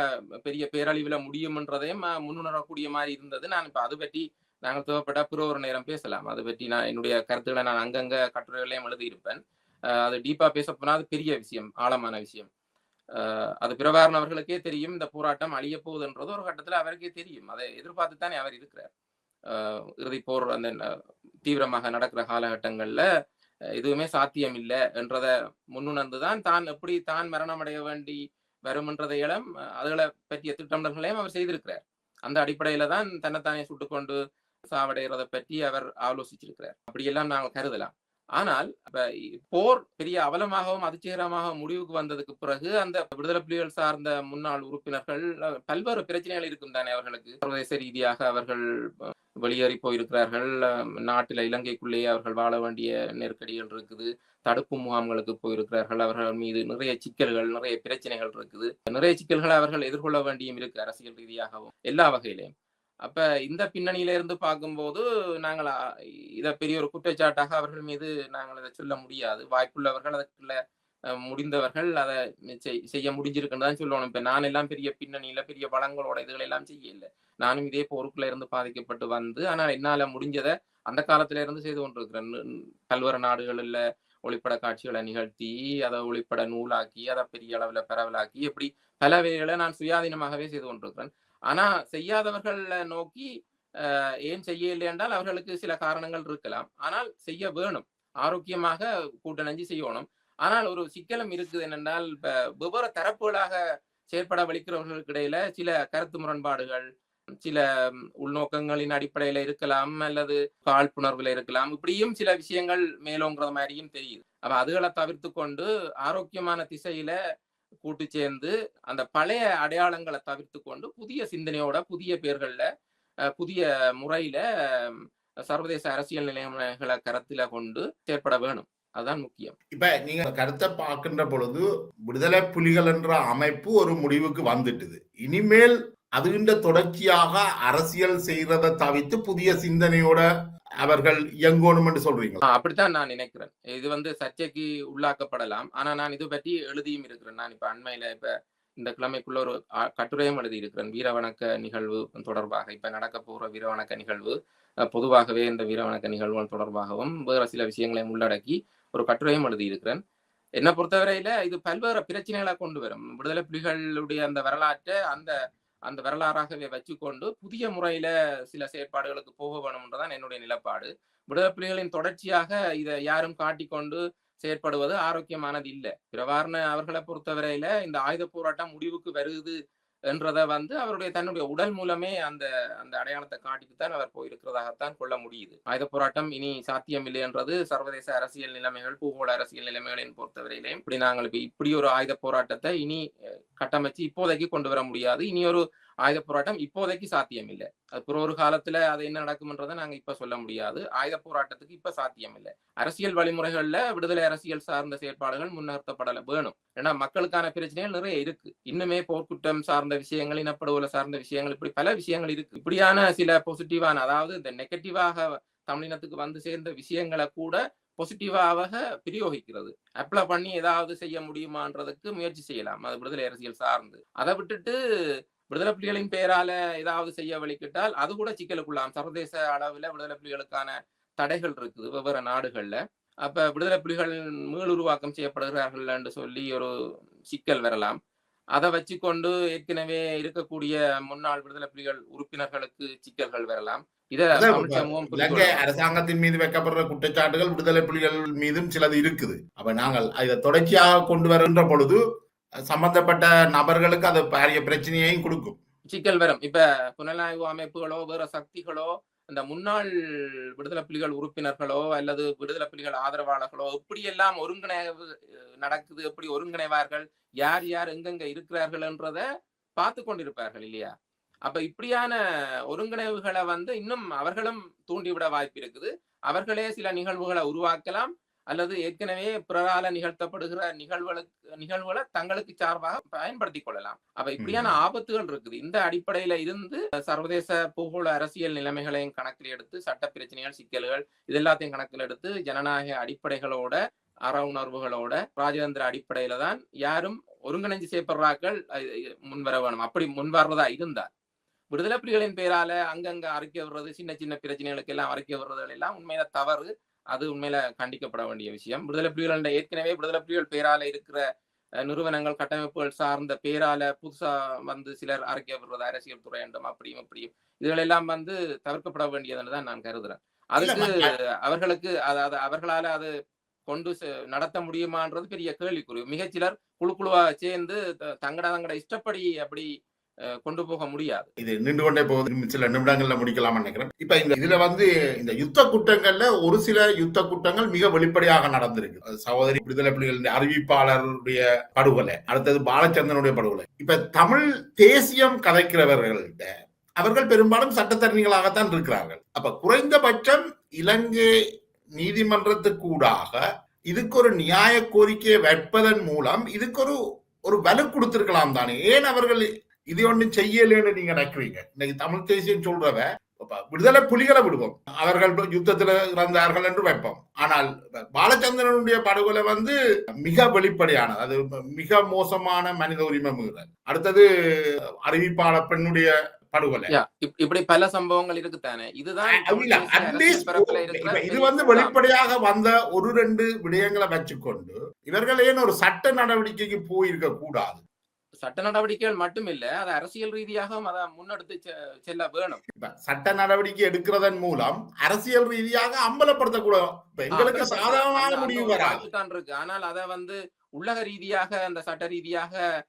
பெரிய பேரழிவுல முடியும்ன்றதையும் முன்னுணரக்கூடிய மாதிரி இருந்தது. நான் இப்ப அது பற்றி நாங்கள் தேவைப்பட்ட பிற ஒரு நேரம் பேசலாம். அது பற்றி நான் என்னுடைய கருத்துக்களை நான் அங்கங்க கட்டுரைகளையும் எழுதியிருப்பேன். அது டீப்பா பேச போனா அது பெரிய விஷயம், ஆழமான விஷயம். அது பிரபாரணவர்களுக்கே தெரியும் இந்த போராட்டம் அழிய போகுதுன்றது ஒரு கட்டத்துல அவருக்கே தெரியும். அதை எதிர்பார்த்து தானே அவர் இருக்கிறார். இறுதி போர் அந்த தீவிரமாக நடக்கிற காலகட்டங்கள்ல எதுவுமே சாத்தியம் இல்லை என்றத முன்னுணர்ந்துதான் தான் எப்படி தான் மரணம் அடைய வேண்டி வரும்ன்றதையெல்லாம் அதுகளை பற்றிய திட்டமிடல்களையும் அவர் செய்திருக்கிறார். அந்த அடிப்படையில தான் தன்னைத்தானே சுட்டுக்கொண்டு சாவடைகிறதை பற்றி அவர் ஆலோசிச்சிருக்கிறார். அப்படியெல்லாம் நாங்கள் கருதலாம். ஆனால் போர் பெரிய அவலமாகவும் அதிர்ச்சிகரமாக முடிவுக்கு வந்ததுக்கு பிறகு அந்த விடுதலை புலிகள் சார்ந்த முன்னாள் உறுப்பினர்கள் பல்வேறு பிரச்சனைகள் இருக்கும் தானே அவர்களுக்கு. சர்வதேச ரீதியாக அவர்கள் வெளியேறி போயிருக்கிறார்கள். நாட்டில் இலங்கைக்குள்ளேயே அவர்கள் வாழ வேண்டிய நெருக்கடிகள் இருக்குது. தடுப்பு முகாம்களுக்கு போயிருக்கிறார்கள். அவர்கள் மீது நிறைய சிக்கல்கள், நிறைய பிரச்சனைகள் இருக்குது. நிறைய சிக்கல்களை அவர்கள் எதிர்கொள்ள வேண்டியும் இருக்கு, அரசியல் ரீதியாகவும் எல்லா வகையிலையும். அப்ப இந்த பின்னணியில இருந்து பார்க்கும்போது நாங்கள் இதை பெரிய ஒரு குற்றச்சாட்டாக அவர்கள் மீது நாங்கள் அதை சொல்ல முடியாது. வாய்ப்புள்ளவர்கள் அதற்குள்ள முடிந்தவர்கள் அதை செய்ய முடிஞ்சிருக்குன்னு தான் சொல்லணும். இப்ப நான் எல்லாம் பெரிய பின்னணியில பெரிய வளங்களோட இதுகளை எல்லாம் செய்யல. நானும் இதே போருக்குள்ள இருந்து பாதிக்கப்பட்டு வந்து, ஆனால் என்னால முடிஞ்சதை அந்த காலத்துல இருந்து செய்து கொண்டிருக்கிறேன். பல்வேறு நாடுகளில் ஒளிப்பட காட்சிகளை நிகழ்த்தி அதை ஒளிப்பட நூலாக்கி அதை பெரிய அளவுல பரவலாக்கி எப்படி பல வேலைகளை நான் சுயாதீனமாகவே செய்து கொண்டிருக்கிறேன். ஆனா செய்யாதவர்கள் நோக்கி ஏன் செய்யலை என்றால் அவர்களுக்கு சில காரணங்கள் இருக்கலாம். ஆனால் செய்ய வேணும், ஆரோக்கியமாக கூட்டணிஞ்சு செய்யணும். ஆனால் ஒரு சிக்கலும் இருக்குது என்னென்றால், வெவ்வேறு தரப்புகளாக செயற்பட வலிக்கிறவர்களுக்கு இடையில சில கருத்து முரண்பாடுகள், சில உள்நோக்கங்களின் அடிப்படையில இருக்கலாம், அல்லது காழ்ப்புணர்வுல இருக்கலாம். இப்படியும் சில விஷயங்கள் மேலோங்கிற மாதிரியும் தெரியுது. அப்ப அதுகளை தவிர்த்து கொண்டு ஆரோக்கியமான திசையில கூட்டு சேர்ந்து அந்த பழைய அடையாளங்களை தவிர்த்து கொண்டு புதிய சிந்தனையோட புதிய பேர்கள்ல புதிய முறையில சர்வதேச அரசியல் நிலைமைகளை கருத்துல கொண்டு செயற்பட வேணும். அதுதான் முக்கியம். இப்ப நீங்க கருத்தை பார்க்கின்ற பொழுது விடுதலை புலிகள் என்ற அமைப்பு ஒரு முடிவுக்கு வந்துட்டுது. இனிமேல் அதுகின்ற தொடர்ச்சியாக அரசியல் செய்யறதை தவிர்த்து புதிய சிந்தனையோட அவர்கள் இயங்கணும் என்று சொல்றீங்க? அப்படித்தான் நான் நினைக்கிறேன். இது சர்ச்சைக்கு உள்ளாக்கப்படலாம். ஆனா நான் இது பற்றி எழுதியும் இருக்கிறேன். நான் இப்ப அண்மையில இந்த கிழமைக்குள்ள ஒரு கட்டுரையும் எழுதி இருக்கிறேன். வீரவணக்க நிகழ்வு தொடர்பாக, இப்ப நடக்க போற வீரவணக்க நிகழ்வு, பொதுவாகவே இந்த வீரவணக்க நிகழ்வுகள் தொடர்பாகவும் வேற சில விஷயங்களையும் உள்ளடக்கி ஒரு கட்டுரையும் எழுதி இருக்கிறேன். என்னை பொறுத்தவரையில இது பல்வேறு பிரச்சனைகளை கொண்டு வரும். விடுதலை புலிகளுடைய அந்த வரலாற்றை அந்த வரலாறாகவே வச்சுக்கொண்டு புதிய முறையில சில செயற்பாடுகளுக்கு போக வேணும்ன்றதான் என்னுடைய நிலப்பாடு. விடுதலை புலிகளின் தொடர்ச்சியாக இதை யாரும் காட்டிக்கொண்டு செயற்படுவது ஆரோக்கியமானது இல்லை. பிரபாரண அவர்களை பொறுத்தவரையில இந்த ஆயுத போராட்டம் முடிவுக்கு வருது என்றதை அவருடைய தன்னுடைய உடல் மூலமே அந்த அடையாளத்தை காட்டிட்டுத்தான் அவர் போயிருக்கிறதாகத்தான் கொள்ள முடியுது. ஆயுத போராட்டம் இனி சாத்தியம் இல்லை என்றது சர்வதேச அரசியல் நிலைமைகள், பூகோள அரசியல் நிலைமைகளின் பொறுத்தவரையிலையும் இப்படி நாங்கள் இப்படி ஒரு ஆயுத போராட்டத்தை இனி கட்டமைச்சு இப்போதைக்கு கொண்டு வர முடியாது. இனி ஒரு ஆயுத போராட்டம் இப்போதைக்கு சாத்தியம் இல்லை. அது ஒரு காலத்துல அது என்ன நடக்கும்ன்றதை நாங்க இப்ப சொல்ல முடியாது. ஆயுத போராட்டத்துக்கு இப்ப சாத்தியம் இல்லை. அரசியல் வழிமுறைகள்ல விடுதலை அரசியல் சார்ந்த செயற்பாடுகள் முன்னெடுக்கப்படல வேணும். ஏன்னா மக்களுக்கான பிரச்சனைகள் நிறைய இருக்கு. இன்னுமே போர்க்குற்றம் சார்ந்த விஷயங்கள், இனப்படுகொலை சார்ந்த விஷயங்கள், இப்படி பல விஷயங்கள் இருக்கு. இப்படியான சில பாசிட்டிவான, அதாவது இந்த நெகட்டிவாக தமிழினத்துக்கு வந்து சேர்ந்த விஷயங்களை கூட பாசிட்டிவாக பிரயோகிக்கிறது. அப்ளை பண்ணி ஏதாவது செய்ய முடியுமான்றதுக்கு முயற்சி செய்யலாம். அது விடுதலை அரசியல் சார்ந்து. அதை விட்டுட்டு விடுதலை புலிகளின் பெயரால ஏதாவது செய்ய வழிக்கிட்டால் அது கூட சிக்கலுக்குள்ளாம். சர்வதேச அளவில் விடுதலை புலிகளுக்கான தடைகள் இருக்குது வெவ்வேறு நாடுகள்ல. அப்ப விடுதலை புலிகள் மீளுருவாக்கம் செய்யப்படுகிறார்கள் என்று சொல்லி ஒரு சிக்கல் வரலாம். அதை வச்சுக்கொண்டு ஏற்கனவே இருக்கக்கூடிய முன்னாள் விடுதலை புலிகள் உறுப்பினர்களுக்கு சிக்கல்கள் வரலாம். இலங்கை அரசாங்கத்தின் மீது வைக்கப்படுற குற்றச்சாட்டுகள் விடுதலை புலிகள் மீதும் சிலது இருக்குது. அப்ப நாங்கள் இதை தொடர்ச்சியாக கொண்டு வருகின்ற பொழுது சம்பந்தப்பட்ட நபர்களுக்கு அது பாரிய பிரச்சனையையும் கொடுக்கும், சிக்கல் வரும். இப்ப புலனாய்வு அமைப்புகளோ வேற சக்திகளோ இந்த முன்னாள் விடுதலை புலிகள் உறுப்பினர்களோ அல்லது விடுதலை புலிகள் ஆதரவாளர்களோ எப்படியெல்லாம் ஒருங்கிணைவு நடக்குது, எப்படி ஒருங்கிணைவார்கள், யார் யார் எங்கெங்க இருக்கிறார்கள் என்றதை பார்த்து கொண்டிருப்பார்கள் இல்லையா? அப்ப இப்படியான ஒருங்கிணைவுகளை இன்னும் அவர்களும் தூண்டிவிட வாய்ப்பு இருக்குது. அவர்களே சில நிகழ்வுகளை உருவாக்கலாம் அல்லது ஏற்கனவே பிறரால நிகழ்த்தப்படுகிற நிகழ்வுகளை தங்களுக்கு சார்பாக பயன்படுத்திக் கொள்ளலாம். அப்ப இப்படியான ஆபத்துகள் இருக்குது. இந்த அடிப்படையில இருந்து சர்வதேச பூகோள அரசியல் நிலைமைகளையும் கணக்கில் எடுத்து, சட்ட பிரச்சனைகள், சிக்கல்கள் இது எல்லாத்தையும் கணக்கில் எடுத்து, ஜனநாயக அடிப்படைகளோட, அற உணர்வுகளோட, ராஜதந்திர அடிப்படையில தான் யாரும் ஒருங்கிணைஞ்சு செய்யப்படுறாக்கள் முன்வர வேணும். அப்படி முன்வர்றதா இருந்தா விடுதலை புலிகளின் பேரால அங்கங்க அறிக்கை வர்றது, சின்ன சின்ன பிரச்சனைகளுக்கு எல்லாம் அறிக்கை வர்றதுகள் எல்லாம் உண்மையில தவறு. அது உண்மையில கண்டிக்கப்பட வேண்டிய விஷயம். விடுதலை புலிகள் ஏற்கனவே விடுதலை புலிகள் பேரால இருக்கிற நிறுவனங்கள், கட்டமைப்புகள் சார்ந்த பேரால புதுசா சிலர் அறிக்கை வர்றது, அரசியல் துறை என்றும் அப்படியும் இப்படியும் இதுகள் எல்லாம் தவிர்க்கப்பட வேண்டியதுன்னு தான் நான் கருதுறேன். அதுக்கு அவர்களுக்கு அதாவது அவர்களால அது கொண்டு நடத்த முடியுமான்றது பெரிய கேள்விக்குறி. மிகச்சிலர் குழுவா சேர்ந்து தங்கட இஷ்டப்படி அப்படி கொண்டு போக முடியாது. இது நின்று கொண்டே போகுது. சில நிமிடங்கள்ல முடிக்கலாம் நினைக்கிறேன். இப்ப இதுல இந்த யுத்த குற்றங்கள்ல ஒரு சில யுத்த குற்றங்கள் மிக வெளிப்படையாக நடந்திருக்கு. சகோதரி விடுதலை புலிகளின் அறிவிப்பாளருடைய படுகொலை, அடுத்தது பாலச்சந்திரனுடைய படுகொலை. இப்ப தமிழ் தேசியம் கதைக்கிறவர்கள்ட்ட அவர்கள் பெரும்பாலும் சட்டத்தரணிகளாகத்தான் இருக்கிறார்கள். அப்ப குறைந்தபட்சம் இலங்கை நீதிமன்றத்துக்கூடாக இதுக்கு ஒரு நியாய கோரிக்கையை வைப்பதன் மூலம் இதுக்கு ஒரு வலு கொடுத்திருக்கலாம் தானே. ஏன் அவர்கள் இது ஒன்றும் செய்யலன்னு நீங்க நினைக்கிறீங்க? இன்னைக்கு தமிழ் தேசியம் சொல்றவ விடுதலை புலிகளை விடுவோம், அவர்கள் யுத்தத்துல இறந்தார்கள் என்று வைப்போம். ஆனால் பாலச்சந்திரனுடைய படுகொலை மிக வெளிப்படையானது. அது மிக மோசமான மனித உரிமை மீறல். அடுத்தது அறிவிப்பாளர் பெண்ணுடைய படுகொலை. இப்படி பல சம்பவங்கள் இருக்குதானே. இதுதான் இது வெளிப்படையாக வந்த ஒரு ரெண்டு விடயங்களை வச்சுக்கொண்டு இவர்கள் ஏன் ஒரு சட்ட நடவடிக்கைக்கு போயிருக்க கூடாது? சட்ட நடவடிக்கைகள் மட்டும் இல்ல, அது அரசியல் ரீதியாகவும் அதை முன்னெடுத்து செல்ல வேணும். சட்ட நடவடிக்கை எடுக்கிறதன் மூலம் அரசியல் ரீதியாக அம்பலப்படுத்தக்கூடாது. எங்களுக்கு சாதாரணமான முடிவு தான் இருக்கு. ஆனால் அதை உள்ளக ரீதியாக அந்த சட்ட ரீதியாக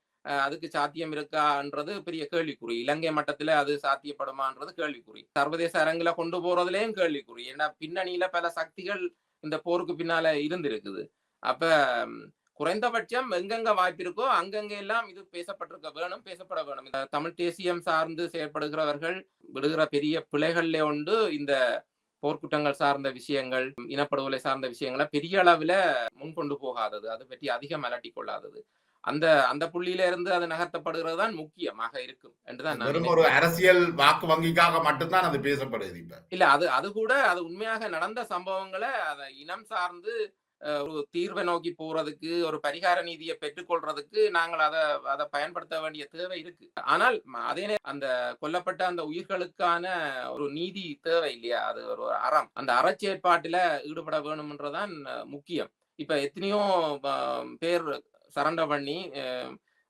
அதுக்கு சாத்தியம் இருக்கான்றது பெரிய கேள்விக்குறி. இலங்கை மட்டத்துல அது சாத்தியப்படுமான்றது கேள்விக்குறி. சர்வதேச அரங்குல கொண்டு போறதுலயும் கேள்விக்குறி. ஏன்னா பின்னணியில பல சக்திகள் இந்த போருக்கு பின்னால இருந்திருக்குது. அப்ப குறைந்தபட்சம் எங்கெங்க வாய்ப்பு இருக்கோ அங்கங்க எல்லாம் இது பேசப்பட வேணும். இந்த தமிழ் தேசியம் சார்ந்து செயற்படுகிறவர்கள் விடுகிற பெரிய பிழைகள்ல உண்டு இந்த போர்க்குற்றங்கள் சார்ந்த விஷயங்கள், இனப்படுகொலை சார்ந்த விஷயங்களை பெரிய அளவுல முன்கொண்டு போகாதது, அதை பற்றி அதிகம் அலட்டி கொள்ளாதது. அந்த புள்ளியில இருந்து அது நகர்த்தப்படுகிறது தான் முக்கியமாக இருக்கும் என்றுதான். ஒரு அரசியல் வாக்கு வங்கிக்காக மட்டும்தான் அது பேசப்படுது. இல்ல அது கூட அது உண்மையாக நடந்த சம்பவங்களை அதை இனம் சார்ந்து ஒரு தீர்வை நோக்கி போறதுக்கு, ஒரு பரிகார நீதியை பெற்றுக்கொள்றதுக்கு நாங்கள் அதை பயன்படுத்த வேண்டிய தேவை இருக்கு. ஆனால் அதே அந்த கொல்லப்பட்ட அந்த உயிர்களுக்கான ஒரு நீதி தேவை இல்லையா? அது ஒரு அறம். அந்த அறச்சேற்பாட்டில ஈடுபட வேணும்ன்றதான் முக்கியம். இப்ப எத்தனையோ பேர் சரண்டர் பண்ணி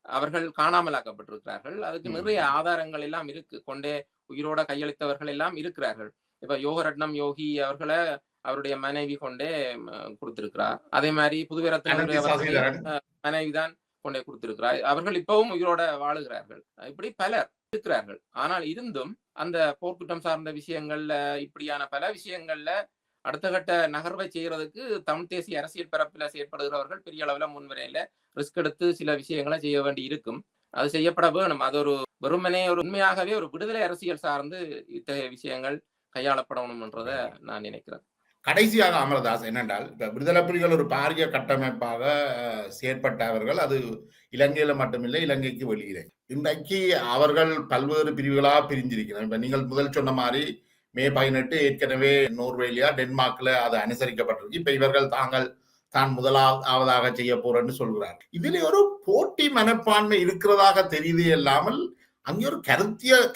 அவர்கள் காணாமலாக்கப்பட்டிருக்கிறார்கள். அதுக்கு நிறைய ஆதாரங்கள் எல்லாம் இருக்கு. கொண்டே உயிரோட கையளித்தவர்கள் எல்லாம் இருக்கிறார்கள். இப்ப யோகரட்னம் யோகி அவர்களை அவருடைய மனைவி கொண்டே கொடுத்திருக்கிறார். அதே மாதிரி புதுவீரத்தினுடைய மனைவிதான் கொண்டே கொடுத்திருக்கிறார். அவர்கள் இப்பவும் உயிரோட வாழுகிறார்கள். இப்படி பலர் இருக்கிறார்கள். ஆனால் இருந்தும் அந்த போர்க்குற்றம் சார்ந்த விஷயங்கள்ல, இப்படியான பல விஷயங்கள்ல அடுத்த கட்ட நகர்வை செய்யறதுக்கு தமிழ் தேசிய அரசியல் பரப்பில செயற்படுகிறவர்கள் பெரிய அளவுல முன்வரையில ரிஸ்க் எடுத்து சில விஷயங்களை செய்ய வேண்டி இருக்கும். அது செய்யப்பட வேணும். அது ஒரு வெறுமனே ஒரு உண்மையாகவே ஒரு விடுதலை அரசியல் சார்ந்து இத்தகைய விஷயங்கள் கையாளப்படணும்ன்றதை நான் நினைக்கிறேன். கடைசியாக அமரதாஸ் என்னென்றால் இப்ப விடுதலை புலிகள் ஒரு பாரிய கட்டமைப்பாக செயற்பட்டவர்கள். அது இலங்கையில மட்டுமில்லை, இலங்கைக்கு வெளியிலே. இன்றைக்கு அவர்கள் பல்வேறு பிரிவுகளாக பிரிஞ்சிருக்கிறார். இப்ப நீங்கள் முதல் சொன்ன மாதிரி மே 18 ஏற்கனவே நோர்வேலியா டென்மார்க்ல அது அனுசரிக்கப்பட்டிருக்கு. இப்ப இவர்கள் தான் முதலாவதாக செய்ய போறேன்னு சொல்கிறார். இதுல ஒரு போட்டி மனப்பான்மை இருக்கிறதாக தெரியுது இல்லாமல் அங்கே ஒரு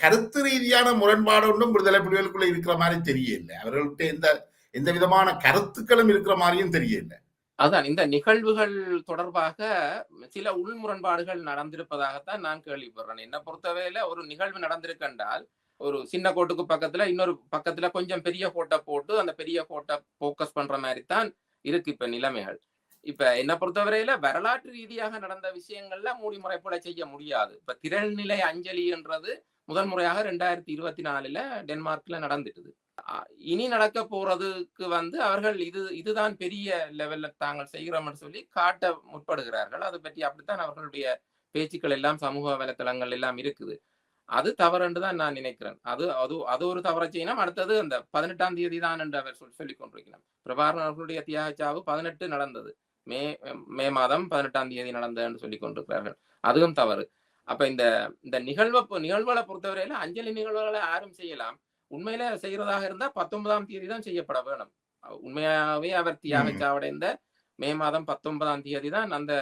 கருத்து ரீதியான முரண்பாடு ஒன்றும் விடுதலை புலிகளுக்குள்ள இருக்கிற மாதிரி தெரியல. அவர்கள்ட்ட எந்த விதமான கருத்துக்களும் இருக்கிற மாதிரியும் தெரியல. அதான் இந்த நிகழ்வுகள் தொடர்பாக சில உள் முரண்பாடுகள் நடந்திருப்பதாகத்தான் நான் கேள்விப்படுறேன். என்ன பொறுத்தவரையில ஒரு நிகழ்வு நடந்திருக்கென்றால் ஒரு சின்ன கோட்டுக்கு பக்கத்துல இன்னொரு பக்கத்துல கொஞ்சம் பெரிய கோட்டை போட்டு அந்த பெரிய கோட்டை போக்கஸ் பண்ற மாதிரி தான் இருக்கு இப்ப நிலைமைகள். இப்ப என்ன பொறுத்தவரையில வரலாற்று ரீதியாக நடந்த விஷயங்கள்ல மூடி முறைப்பட செய்ய முடியாது. இப்ப திரள்நிலை அஞ்சலி என்றது முதல் முறையாக 2024 டென்மார்க்ல நடந்துட்டுது. இனி நடக்க போறதுக்கு அவர்கள் இதுதான் பெரிய லெவல்ல தாங்கள் செய்கிறோம்னு சொல்லி காட்ட முற்படுகிறார்கள். அதை பற்றி அப்படித்தான் அவர்களுடைய பேச்சுக்கள் எல்லாம் சமூக வலைத்தளங்கள் எல்லாம் இருக்குது. அது தவறுன்னு தான் நான் நினைக்கிறேன். அது ஒரு தவறை செய்யணும். அடுத்தது அந்த 18ஆம் தேதி தான் என்று அவர் சொல்லிக் கொண்டிருக்கிறார். பிரபாகரன் அவர்களுடைய தியாகச்சாவு 18 நடந்தது. மே மாதம் 18ஆம் தேதி நடந்ததுன்னு சொல்லிக் கொண்டிருக்கிறார்கள். அதுவும் தவறு. அப்ப இந்த நிகழ்வுகளை பொறுத்தவரையில அஞ்சலி நிகழ்வுகளை யாரும் செய்யலாம். உண்மையில செய்யறதாக இருந்தா 19ஆம் தேதி தான் செய்யப்பட வேணும். உண்மையாவே அவர் தியாகச்சாவடைந்த மே மாதம் 19ஆம் தேதி தான் அந்த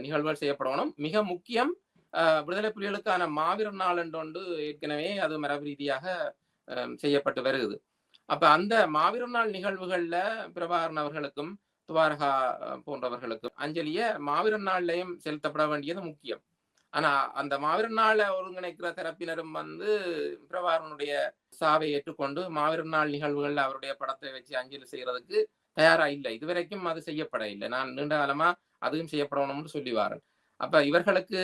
நிகழ்வுகள் செய்யப்படணும். மிக முக்கியம் விடுதலை புலிகளுக்கான மாவீரர் நாள் என்று ஏற்கனவே அது மரபு ரீதியாக செய்யப்பட்டு வருகிறது. அப்ப அந்த மாவீரர் நாள் நிகழ்வுகள்ல பிரபாகரன் அவர்களுக்கும் துவாரகா போன்றவர்களுக்கும் அஞ்சலிய மாவீரர் நாள்லையும் செலுத்தப்பட வேண்டியது முக்கியம். ஆனா அந்த மாவீரர் நாளை ஒருங்கிணைக்கிற தரப்பினரும் பிரபாகரனுடைய சாவை ஏற்றுக்கொண்டு மாவீரர் நாள் நிகழ்வுகள்ல அவருடைய படத்தை வச்சு அஞ்சலி செய்யறதுக்கு தயாரா இல்லை. இதுவரைக்கும் அது செய்யப்பட இல்லை. நான் நீண்ட காலமா அதுவும் செய்யப்படணும்னு சொல்லி வாரேன். அப்ப இவர்களுக்கு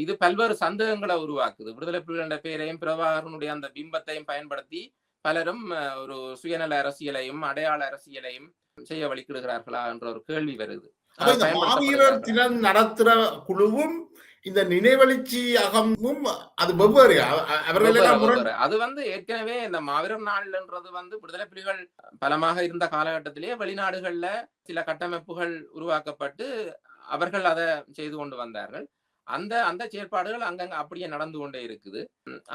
இது பல்வேறு சந்தேகங்களை உருவாக்குது. விடுதலை புலிகளுடைய பேரையும் பிரபாகரனுடைய அந்த பிம்பத்தையும் பயன்படுத்தி பலரும் ஒரு சுயநல அரசியலையும் அடையாள அரசியலையும் செய்ய வழிக்கிடுகிறார்களா என்ற ஒரு கேள்வி வருது. மாவீரர் தினம் நடத்துற குழுவும் இந்த நினைவெழுச்சி அகமும் அது வெவ்வேறு. அது ஏற்கனவே இந்த மாவீரர் நாள்ன்றது விடுதலை புலிகள் பலமாக இருந்த காலகட்டத்திலேயே வெளிநாடுகள்ல சில கட்டமைப்புகள் உருவாக்கப்பட்டு அவர்கள் அதை செய்து கொண்டு வந்தார்கள். அந்த செயற்பாடுகள் அங்கங்க அப்படியே நடந்து கொண்டே இருக்குது.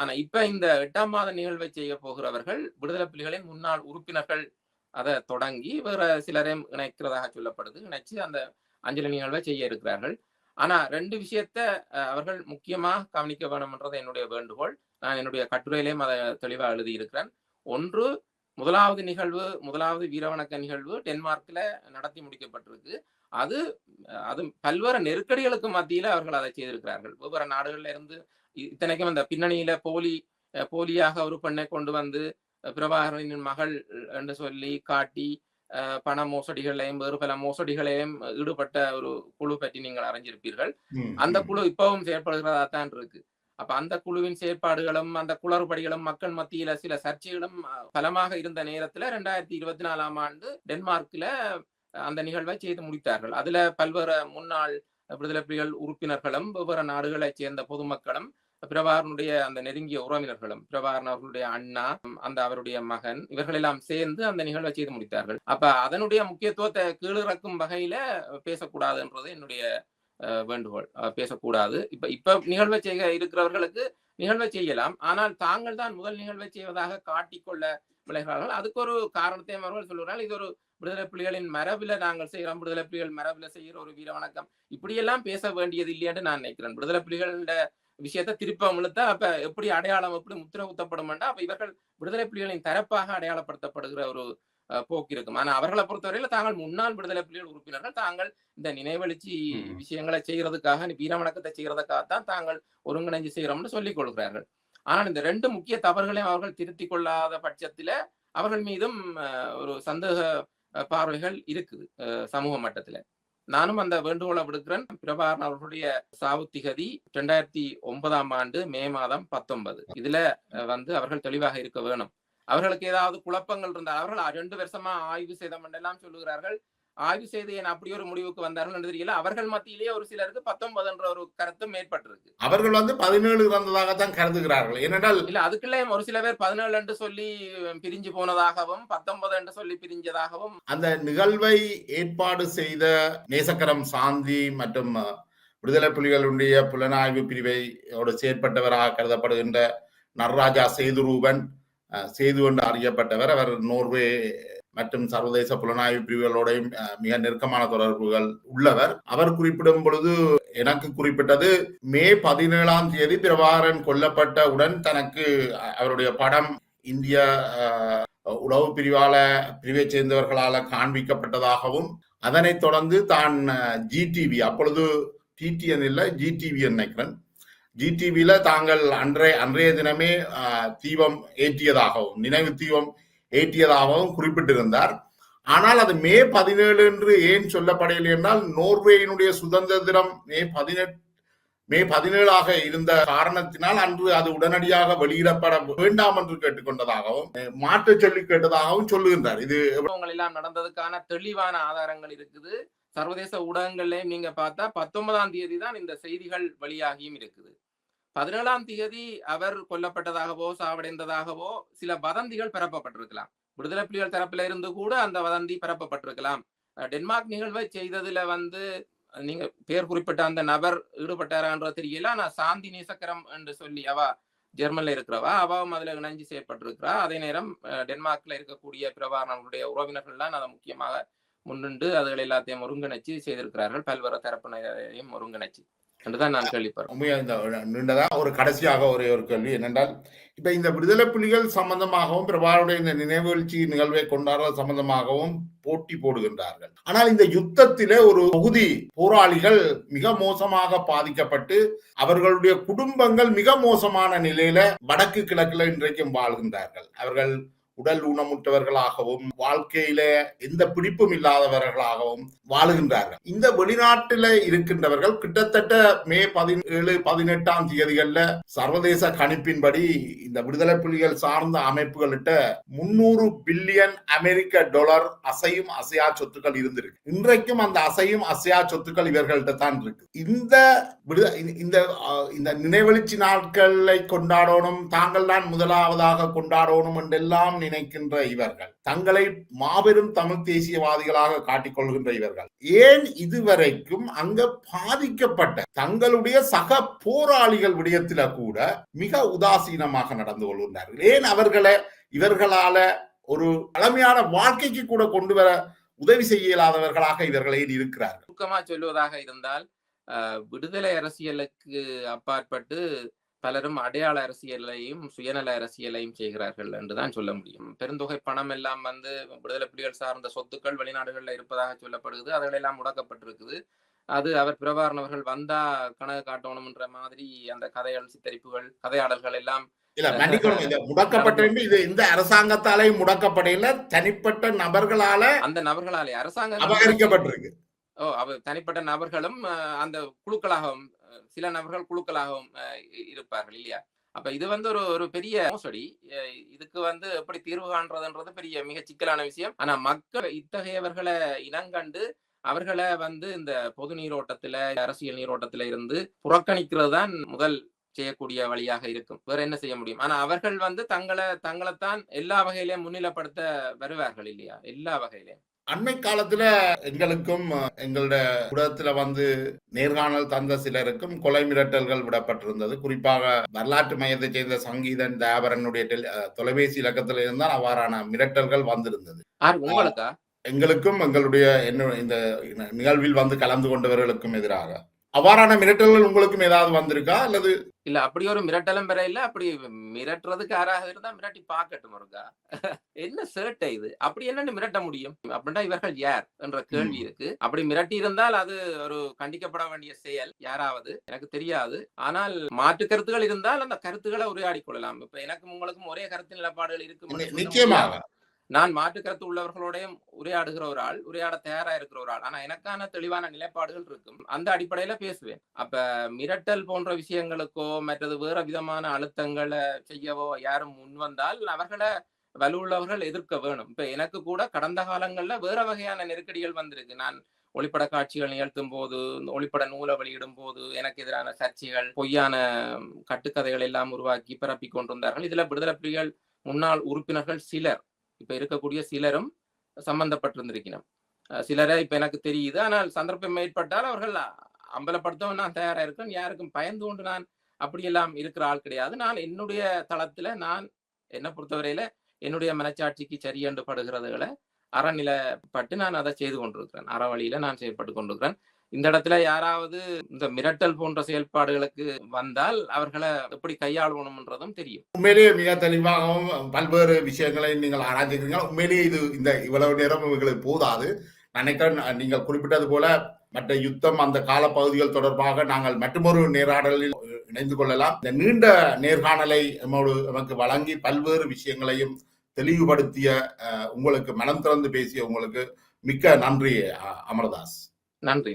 ஆனா இப்ப இந்த 8ஆம் மாத நிகழ்வை செய்ய போகிறவர்கள் விடுதலை புலிகளின் முன்னாள் உறுப்பினர்கள் அதை தொடங்கி வேற சிலரையும் இணைக்கிறதாக சொல்லப்படுது. இணைச்சு அந்த அஞ்சலி நிகழ்வை செய்ய இருக்கிறார்கள். ஆனா 2 விஷயத்த அவர்கள் முக்கியமா கவனிக்க வேண்டும்ன்றது என்னுடைய வேண்டுகோள். நான் என்னுடைய கட்டுரையிலேயும் அதை தெளிவாக எழுதி இருக்கிறேன். ஒன்று, முதலாவது வீரவணக்க நிகழ்வு டென்மார்க்ல நடத்தி முடிக்கப்பட்டிருக்கு. அது பல்வேறு நெருக்கடிகளுக்கு மத்தியில அவர்கள் அதை செய்திருக்கிறார்கள். வெவ்வேறு நாடுகள்ல இருந்து இத்தனைக்கும் அந்த பின்னணியில போலியாக ஒரு பெண்ணை கொண்டு பிரபாகரனின் மகள் என்று சொல்லி காட்டி பண மோசடிகளையும் வேறு பல மோசடிகளையும் ஈடுபட்ட ஒரு குழு பற்றி நீங்கள் அறிஞ்சிருப்பீர்கள். அந்த குழு இப்பவும் செயற்படுகிறதா தான் இருக்கு. அப்ப அந்த குழுவின் செயற்பாடுகளும் அந்த குளறுபடிகளும் மக்கள் மத்தியில சில சர்ச்சைகளும் பலமாக இருந்த நேரத்துல 2024ஆம் ஆண்டு டென்மார்க்ல அந்த நிகழ்வை செய்து முடித்தார்கள். அதுல பல்வேறு முன்னாள் விடுதலை புலிகள் உறுப்பினர்களும் வெவ்வேறு நாடுகளை சேர்ந்த பொதுமக்களும் பிரபாகரனுடைய அந்த நெருங்கிய உறவினர்களும் பிரபாகரன் அவர்களுடைய அண்ணா அவருடைய மகன் இவர்கள் எல்லாம் சேர்ந்து அந்த நிகழ்வை செய்து முடித்தார்கள். அப்ப அதனுடைய முக்கியத்துவத்தை கீழிறக்கும் வகையில பேசக்கூடாதுன்றது என்னுடைய வேண்டுகோள். பேசக்கூடாது. இப்ப நிகழ்வை செய்ய இருக்கிறவர்களுக்கு நிகழ்வை செய்யலாம். ஆனால் தாங்கள் தான் முதல் நிகழ்வை செய்வதாக காட்டிக்கொள்ள விளைகிறார்கள். அதுக்கு ஒரு காரணத்தையும் அவர்கள் சொல்கிறார்கள். இது ஒரு விடுதலை புலிகளின் மரபில நாங்கள் செய்கிறோம், விடுதலை புலிகள் மரபில செய்கிற ஒரு வீர வணக்கம், இப்படியெல்லாம் பேச வேண்டியது இல்லையான்னு நான் நினைக்கிறேன். விடுதலை புலிகளோட விஷயத்த திருப்ப முழுத்தா அப்ப எப்படி அடையாளம் எப்படி முத்திர குத்தப்படும் அப்ப இவர்கள் விடுதலை புலிகளின் தரப்பாக அடையாளப்படுத்தப்படுகிற ஒரு போக்கு இருக்கும். ஆனா அவர்களை பொறுத்தவரையில தாங்கள் முன்னாள் விடுதலை புலிகள் உறுப்பினர்கள் தாங்கள் இந்த நினைவெழுச்சி விஷயங்களை செய்யறதுக்காக வீர வணக்கத்தை செய்யறதுக்காகத்தான் தாங்கள் ஒருங்கிணைஞ்சு செய்யறோம்னு சொல்லிக் கொள்கிறார்கள். ஆனால் இந்த 2 முக்கிய தவறுகளையும் அவர்கள் திருத்திக் கொள்ளாத பட்சத்துல அவர்கள் மீதும் ஒரு சந்தேக பார்வைகள் இருக்குது சமூக மட்டத்துல. நானும் அந்த வேண்டுகோளை விடுக்கிறேன். பிரபாகரன் அவர்களுடைய சாவு திகதி 2009ஆம் ஆண்டு மே மாதம் 19. இதுல அவர்கள் தெளிவாக இருக்க வேணும். அவர்களுக்கு ஏதாவது குழப்பங்கள் இருந்தால் அவர்கள் 2 வருஷமா ஆய்வு செய்தோம் எல்லாம் சொல்லுகிறார்கள். ஆய்வு செய்து ஏன் அப்படி ஒரு முடிவுக்கு வந்தார்கள் என்று தெரியல. அவர்கள் மத்தியிலேயே ஒரு சிலருக்கு 19 என்ற ஒரு கருத்தும் ஏற்பட்டிருக்கு. அவர்கள் 17 இறந்ததாகத்தான் கருதுகிறார்கள். ஏனென்றால் இல்ல அதுக்குள்ளே ஒரு சில பேர் 17 என்று சொல்லி பிரிஞ்சு போனதாகவும் 19 என்று சொல்லி பிரிஞ்சதாகவும் அந்த நிகழ்வை ஏற்பாடு செய்த நேசக்கரம் சாந்தி மற்றும் விடுதலை புலிகளுடைய புலனாய்வு பிரிவையோடு செயற்பட்டவராக கருதப்படுகின்ற நடராஜா சேதுரூபன் சேது என்று அறியப்பட்டவர். அவர் நோர்வே மற்றும் சர்வதேச புலனாய்வு பிரிவுகளோடையும் மிக நெருக்கமான தொடர்புகள் உள்ளவர். அவர் குறிப்பிடும் பொழுது எனக்கு குறிப்பிட்டது மே 17 பிரபாகரன் கொல்லப்பட்டவுடன் தனக்கு அவருடைய படம் இந்திய உளவு பிரிவை சேர்ந்தவர்களால காண்பிக்கப்பட்டதாகவும் அதனைத் தொடர்ந்து தான் ஜிடிவி அப்பொழுது டிடிஎன் இல்ல ஜிடிவி நினைக்கிறேன் ஜிடிவியில தாங்கள் அன்றைய தினமே தீபம் ஏற்றியதாகவும் நினைவு தீபம் ஏற்றியதாகவும் குறிப்பிட்டிருந்தார். ஆனால் அது மே 17 என்று ஏன் சொல்லப்படவில்லை என்றால் நோர்வேயினுடைய சுதந்திர தினம் மே 17 இருந்த காரணத்தினால் அன்று அது உடனடியாக வெளியிடப்பட வேண்டாம் என்று கேட்டுக்கொண்டதாகவும் மாற்ற சொல்லி கேட்டதாகவும் சொல்லுகின்றார். இது எல்லாம் நடந்ததுக்கான தெளிவான ஆதாரங்கள் இருக்குது. சர்வதேச ஊடகங்கள்லயும் நீங்க பார்த்தா 19 தான் இந்த செய்திகள் வெளியாகியும் இருக்குது. 17 அவர் கொல்லப்பட்டதாகவோ சாவடைந்ததாகவோ சில வதந்திகள் பரப்பப்பட்டிருக்கலாம். விடுதலை புலிகள் தரப்புல இருந்து கூட அந்த வதந்தி பரப்பப்பட்டிருக்கலாம். டென்மார்க் நிகழ்வை செய்ததுல நீங்க பேர் குறிப்பிட்ட அந்த நபர் ஈடுபட்டாரான்ற தெரியல. ஆனா சாந்தி நேசக்கரம் என்று சொல்லி அவ ஜெர்மன்ல இருக்கிறவா அவாவும் அதுல இணைஞ்சு செயற்பட்டிருக்கிறா. அதே நேரம் டென்மார்க்ல இருக்கக்கூடிய பிரபாகரனுடைய உறவினர்கள்லாம் அதை முக்கியமாக முன்னின்று அதுகள் எல்லாத்தையும் ஒருங்கிணைச்சு செய்திருக்கிறார்கள். பல்வேறு தரப்பினரையும் ஒருங்கிணைச்சு என்றுதான் நான் கேள்விப்படுறேன். ஒரு கடைசியாக ஒரே ஒரு கேள்வி என்னென்றால் இப்ப இந்த விடுதலை புலிகள் சம்பந்தமாகவும் பிரபாகரனுடைய இந்த நினைவுழ்ச்சி நிகழ்வை கொண்டாடுறது சம்பந்தமாகவும் போட்டி போடுகின்றார்கள். ஆனால் இந்த யுத்தத்திலே ஒரு பகுதி போராளிகள் மிக மோசமாக பாதிக்கப்பட்டு அவர்களுடைய குடும்பங்கள் மிக மோசமான நிலையில வடக்கு கிழக்குல இன்றைக்கும் வாழ்கின்றார்கள். அவர்கள் உடல் ஊனமுற்றவர்களாகவும் வாழ்க்கையில எந்த பிடிப்பும் இல்லாதவர்களாகவும் வாழுகின்றார்கள். இந்த வெளிநாட்டில இருக்கின்றவர்கள் கிட்டத்தட்ட மே 17-18 சர்வதேச கணிப்பின்படி இந்த விடுதலை புலிகள் சார்ந்த அமைப்புகள்கிட்ட 300 பில்லியன் அமெரிக்க டாலர் அசையும் அசையா சொத்துக்கள் இருந்திருக்கு. இன்றைக்கும் அந்த அசையும் அசையா சொத்துக்கள் இவர்கள்ட்ட தான் இருக்கு. இந்த நினைவெழுச்சி நாட்களை கொண்டாடணும், தாங்கள் தான் முதலாவதாக கொண்டாடணும் என்றெல்லாம் நினைக்கின்ற இவர்கள், தங்களை மாபெரும் தமிழ் தேசியவாதிகளாக காட்டிக்கொள்கின்ற இவர்கள் ஏன் இதுவரைக்கும் அங்க பாதிக்கப்பட்ட தங்களுடைய சக போராளிகள் விடயத்தில கூட மிக உதாசீனமாக நடந்து கொள்கின்றார்கள்? ஏன் இவர்களால ஒரு பழமையான வாழ்க்கைக்கு கூட கொண்டு வர உதவி செய்ய இயலாதவர்களாக இவர்களே இருக்கிறார்கள்? சுருக்கமா சொல்லுவதாக இருந்தால் விடுதலை அரசியலுக்கு அப்பாற்பட்டு பலரும் அடையாள அரசியலையும் சுயநல அரசியலையும் செய்கிறார்கள் என்றுதான் சொல்ல முடியும். பெருந்தொகை பணம் எல்லாம் விடுதலை புலிகள் சார்ந்த சொத்துக்கள் வெளிநாடுகளில் இருப்பதாக சொல்லப்படுகிறது. அதுகளெல்லாம் முடக்கப்பட்டிருக்குது. அது அவர் பிரபாகரன் அவர்கள் வந்தா கணக்கு காட்டணும்ன்ற மாதிரி அந்த கதைகள் சித்தரிப்புகள் கதையாடல்கள் எல்லாம் முடக்கப்பட்ட இந்த அரசாங்கத்தாலே முடக்கப்படையில தனிப்பட்ட நபர்களால அந்த நபர்களாலே அரசாங்கம் அபகரிக்கப்பட்டிருக்கு. தனிப்பட்ட நபர்களும் அந்த குழுக்களாகவும் சில நபர்கள் குழுக்களாகவும் இருப்பார்கள் இல்லையா? அப்ப இது ஒரு பெரிய மோசடி. இதுக்கு எப்படி தீர்வு காண்றதுன்றது பெரிய மிக சிக்கலான விஷயம். ஆனா மக்கள் இத்தகையவர்களை இனங்கண்டு அவர்களை இந்த பொது நீரோட்டத்துல அரசியல் நீரோட்டத்துல இருந்து புறக்கணிக்கிறது தான் முதல் செய்யக்கூடிய வழியாக இருக்கும். வேற என்ன செய்ய முடியும்? ஆனா அவர்கள் தங்களைத்தான் எல்லா வகையிலையும் முன்னிலைப்படுத்த வருவார்கள் இல்லையா? எல்லா வகையிலையும். அண்மை காலத்துல எங்களுக்கும் எங்களுடைய ஊடகத்துல நேர்காணல் தந்த சிலருக்கும் கொலை மிரட்டல்கள் விடப்பட்டிருந்தது. குறிப்பாக வரலாற்று மையத்தை சேர்ந்த சங்கீதன் தேவரனுடைய தொலைபேசி இலக்கத்தில் இருந்தால் அவ்வாறான மிரட்டல்கள் வந்திருந்தது. எங்களுக்கும் எங்களுடைய இந்த நிகழ்வில் கலந்து கொண்டவர்களுக்கும் எதிராக அவ்வாறான மிரட்டல்கள் உங்களுக்கும் ஏதாவது வந்திருக்கா? அல்லது இல்ல அப்படி ஒரு மிரட்டலும் பெற இல்ல. அப்படி மிரட்டுறதுக்கு யாராக இருந்தா மிரட்டி பார்க்கட்டும் இருக்கா? என்ன சேட்டை இது? அப்படி என்னன்னு மிரட்ட முடியும்? அப்படின்னா இவர்கள் யார் என்ற கேள்வி இருக்கு. அப்படி மிரட்டி இருந்தால் அது ஒரு கண்டிக்கப்பட வேண்டிய செயல். யாராவது எனக்கு தெரியாது. ஆனால் மாற்று கருத்துகள் இருந்தால் அந்த கருத்துக்களை உரையாடி கொள்ளலாம். இப்ப எனக்கும் உங்களுக்கும் ஒரே கருத்து நிலப்பாடுகள் இருக்கு. நிச்சயமாக நான் மாற்று கருத்து உள்ளவர்களோடையும் உரையாட தயாரா இருக்கிற ஒரு ஆள். ஆனா எனக்கான தெளிவான நிலைப்பாடுகள் இருக்கும். அந்த அடிப்படையில பேசுவேன். அப்ப மிரட்டல் போன்ற விஷயங்களுக்கோ மற்றது வேற விதமான அழுத்தங்களை செய்யவோ யாரும் முன் வந்தால் அவர்களை வலுவுள்ளவர்கள் எதிர்க்க வேணும். இப்ப எனக்கு கூட கடந்த காலங்கள்ல வேற வகையான நெருக்கடிகள் வந்திருக்கு. நான் ஒளிப்பட காட்சிகள் நிகழ்த்தும் போது, ஒளிப்பட நூலை வெளியிடும் போது எனக்கு எதிரான சர்ச்சைகள், பொய்யான கட்டுக்கதைகள் எல்லாம் உருவாக்கி பரப்பிக் கொண்டிருந்தார்கள். இதுல விடுதலை புலிகள் முன்னாள் உறுப்பினர்கள் சிலர், இப்ப இருக்கக்கூடிய சிலரும் சம்பந்தப்பட்டிருந்திருக்கணும். சிலரை இப்ப எனக்கு தெரியுது. ஆனால் சந்தர்ப்பம் ஏற்பட்டால் அவர்கள் அம்பலப்படுத்தவும் நான் தயாரா இருக்கேன். யாருக்கும் பயந்து கொண்டு நான் அப்படியெல்லாம் இருக்கிற ஆள் கிடையாது. நான் என்னுடைய தளத்துல நான் என்னை பொறுத்தவரையில என்னுடைய மனச்சாட்சிக்கு சரி என்று படுகிறதுகளை அறநிலைப்பட்டு நான் அதை செய்து கொண்டிருக்கிறேன். அறவழியில நான் செயல்பட்டு கொண்டிருக்கிறேன். இந்த இடத்துல யாராவது இந்த மிரட்டல் போன்ற செயல்பாடுகளுக்கு வந்தால் அவர்களை எப்படி கையாளணும்ன்றதும் தெரியும். உண்மையிலேயே மிக தெளிவாகவும் பல்வேறு விஷயங்களை நீங்கள் ஆராய்ச்சிருக்கீங்க. உண்மையிலேயே இது இந்த இவ்வளவு நேரம் உங்களுக்கு போதாது நினைக்கிறேன். நீங்கள் குறிப்பிட்டது போல மற்ற யுத்தம் அந்த காலப்பகுதிகள் தொடர்பாக நாங்கள் மற்றொரு நேராடலில் இணைந்து கொள்ளலாம். இந்த நீண்ட நேர்காணலை நமக்கு வழங்கி பல்வேறு விஷயங்களையும் தெளிவுபடுத்திய உங்களுக்கு, மனம் திறந்து பேசிய உங்களுக்கு மிக்க நன்றி அமர்தாஸ். நன்றி.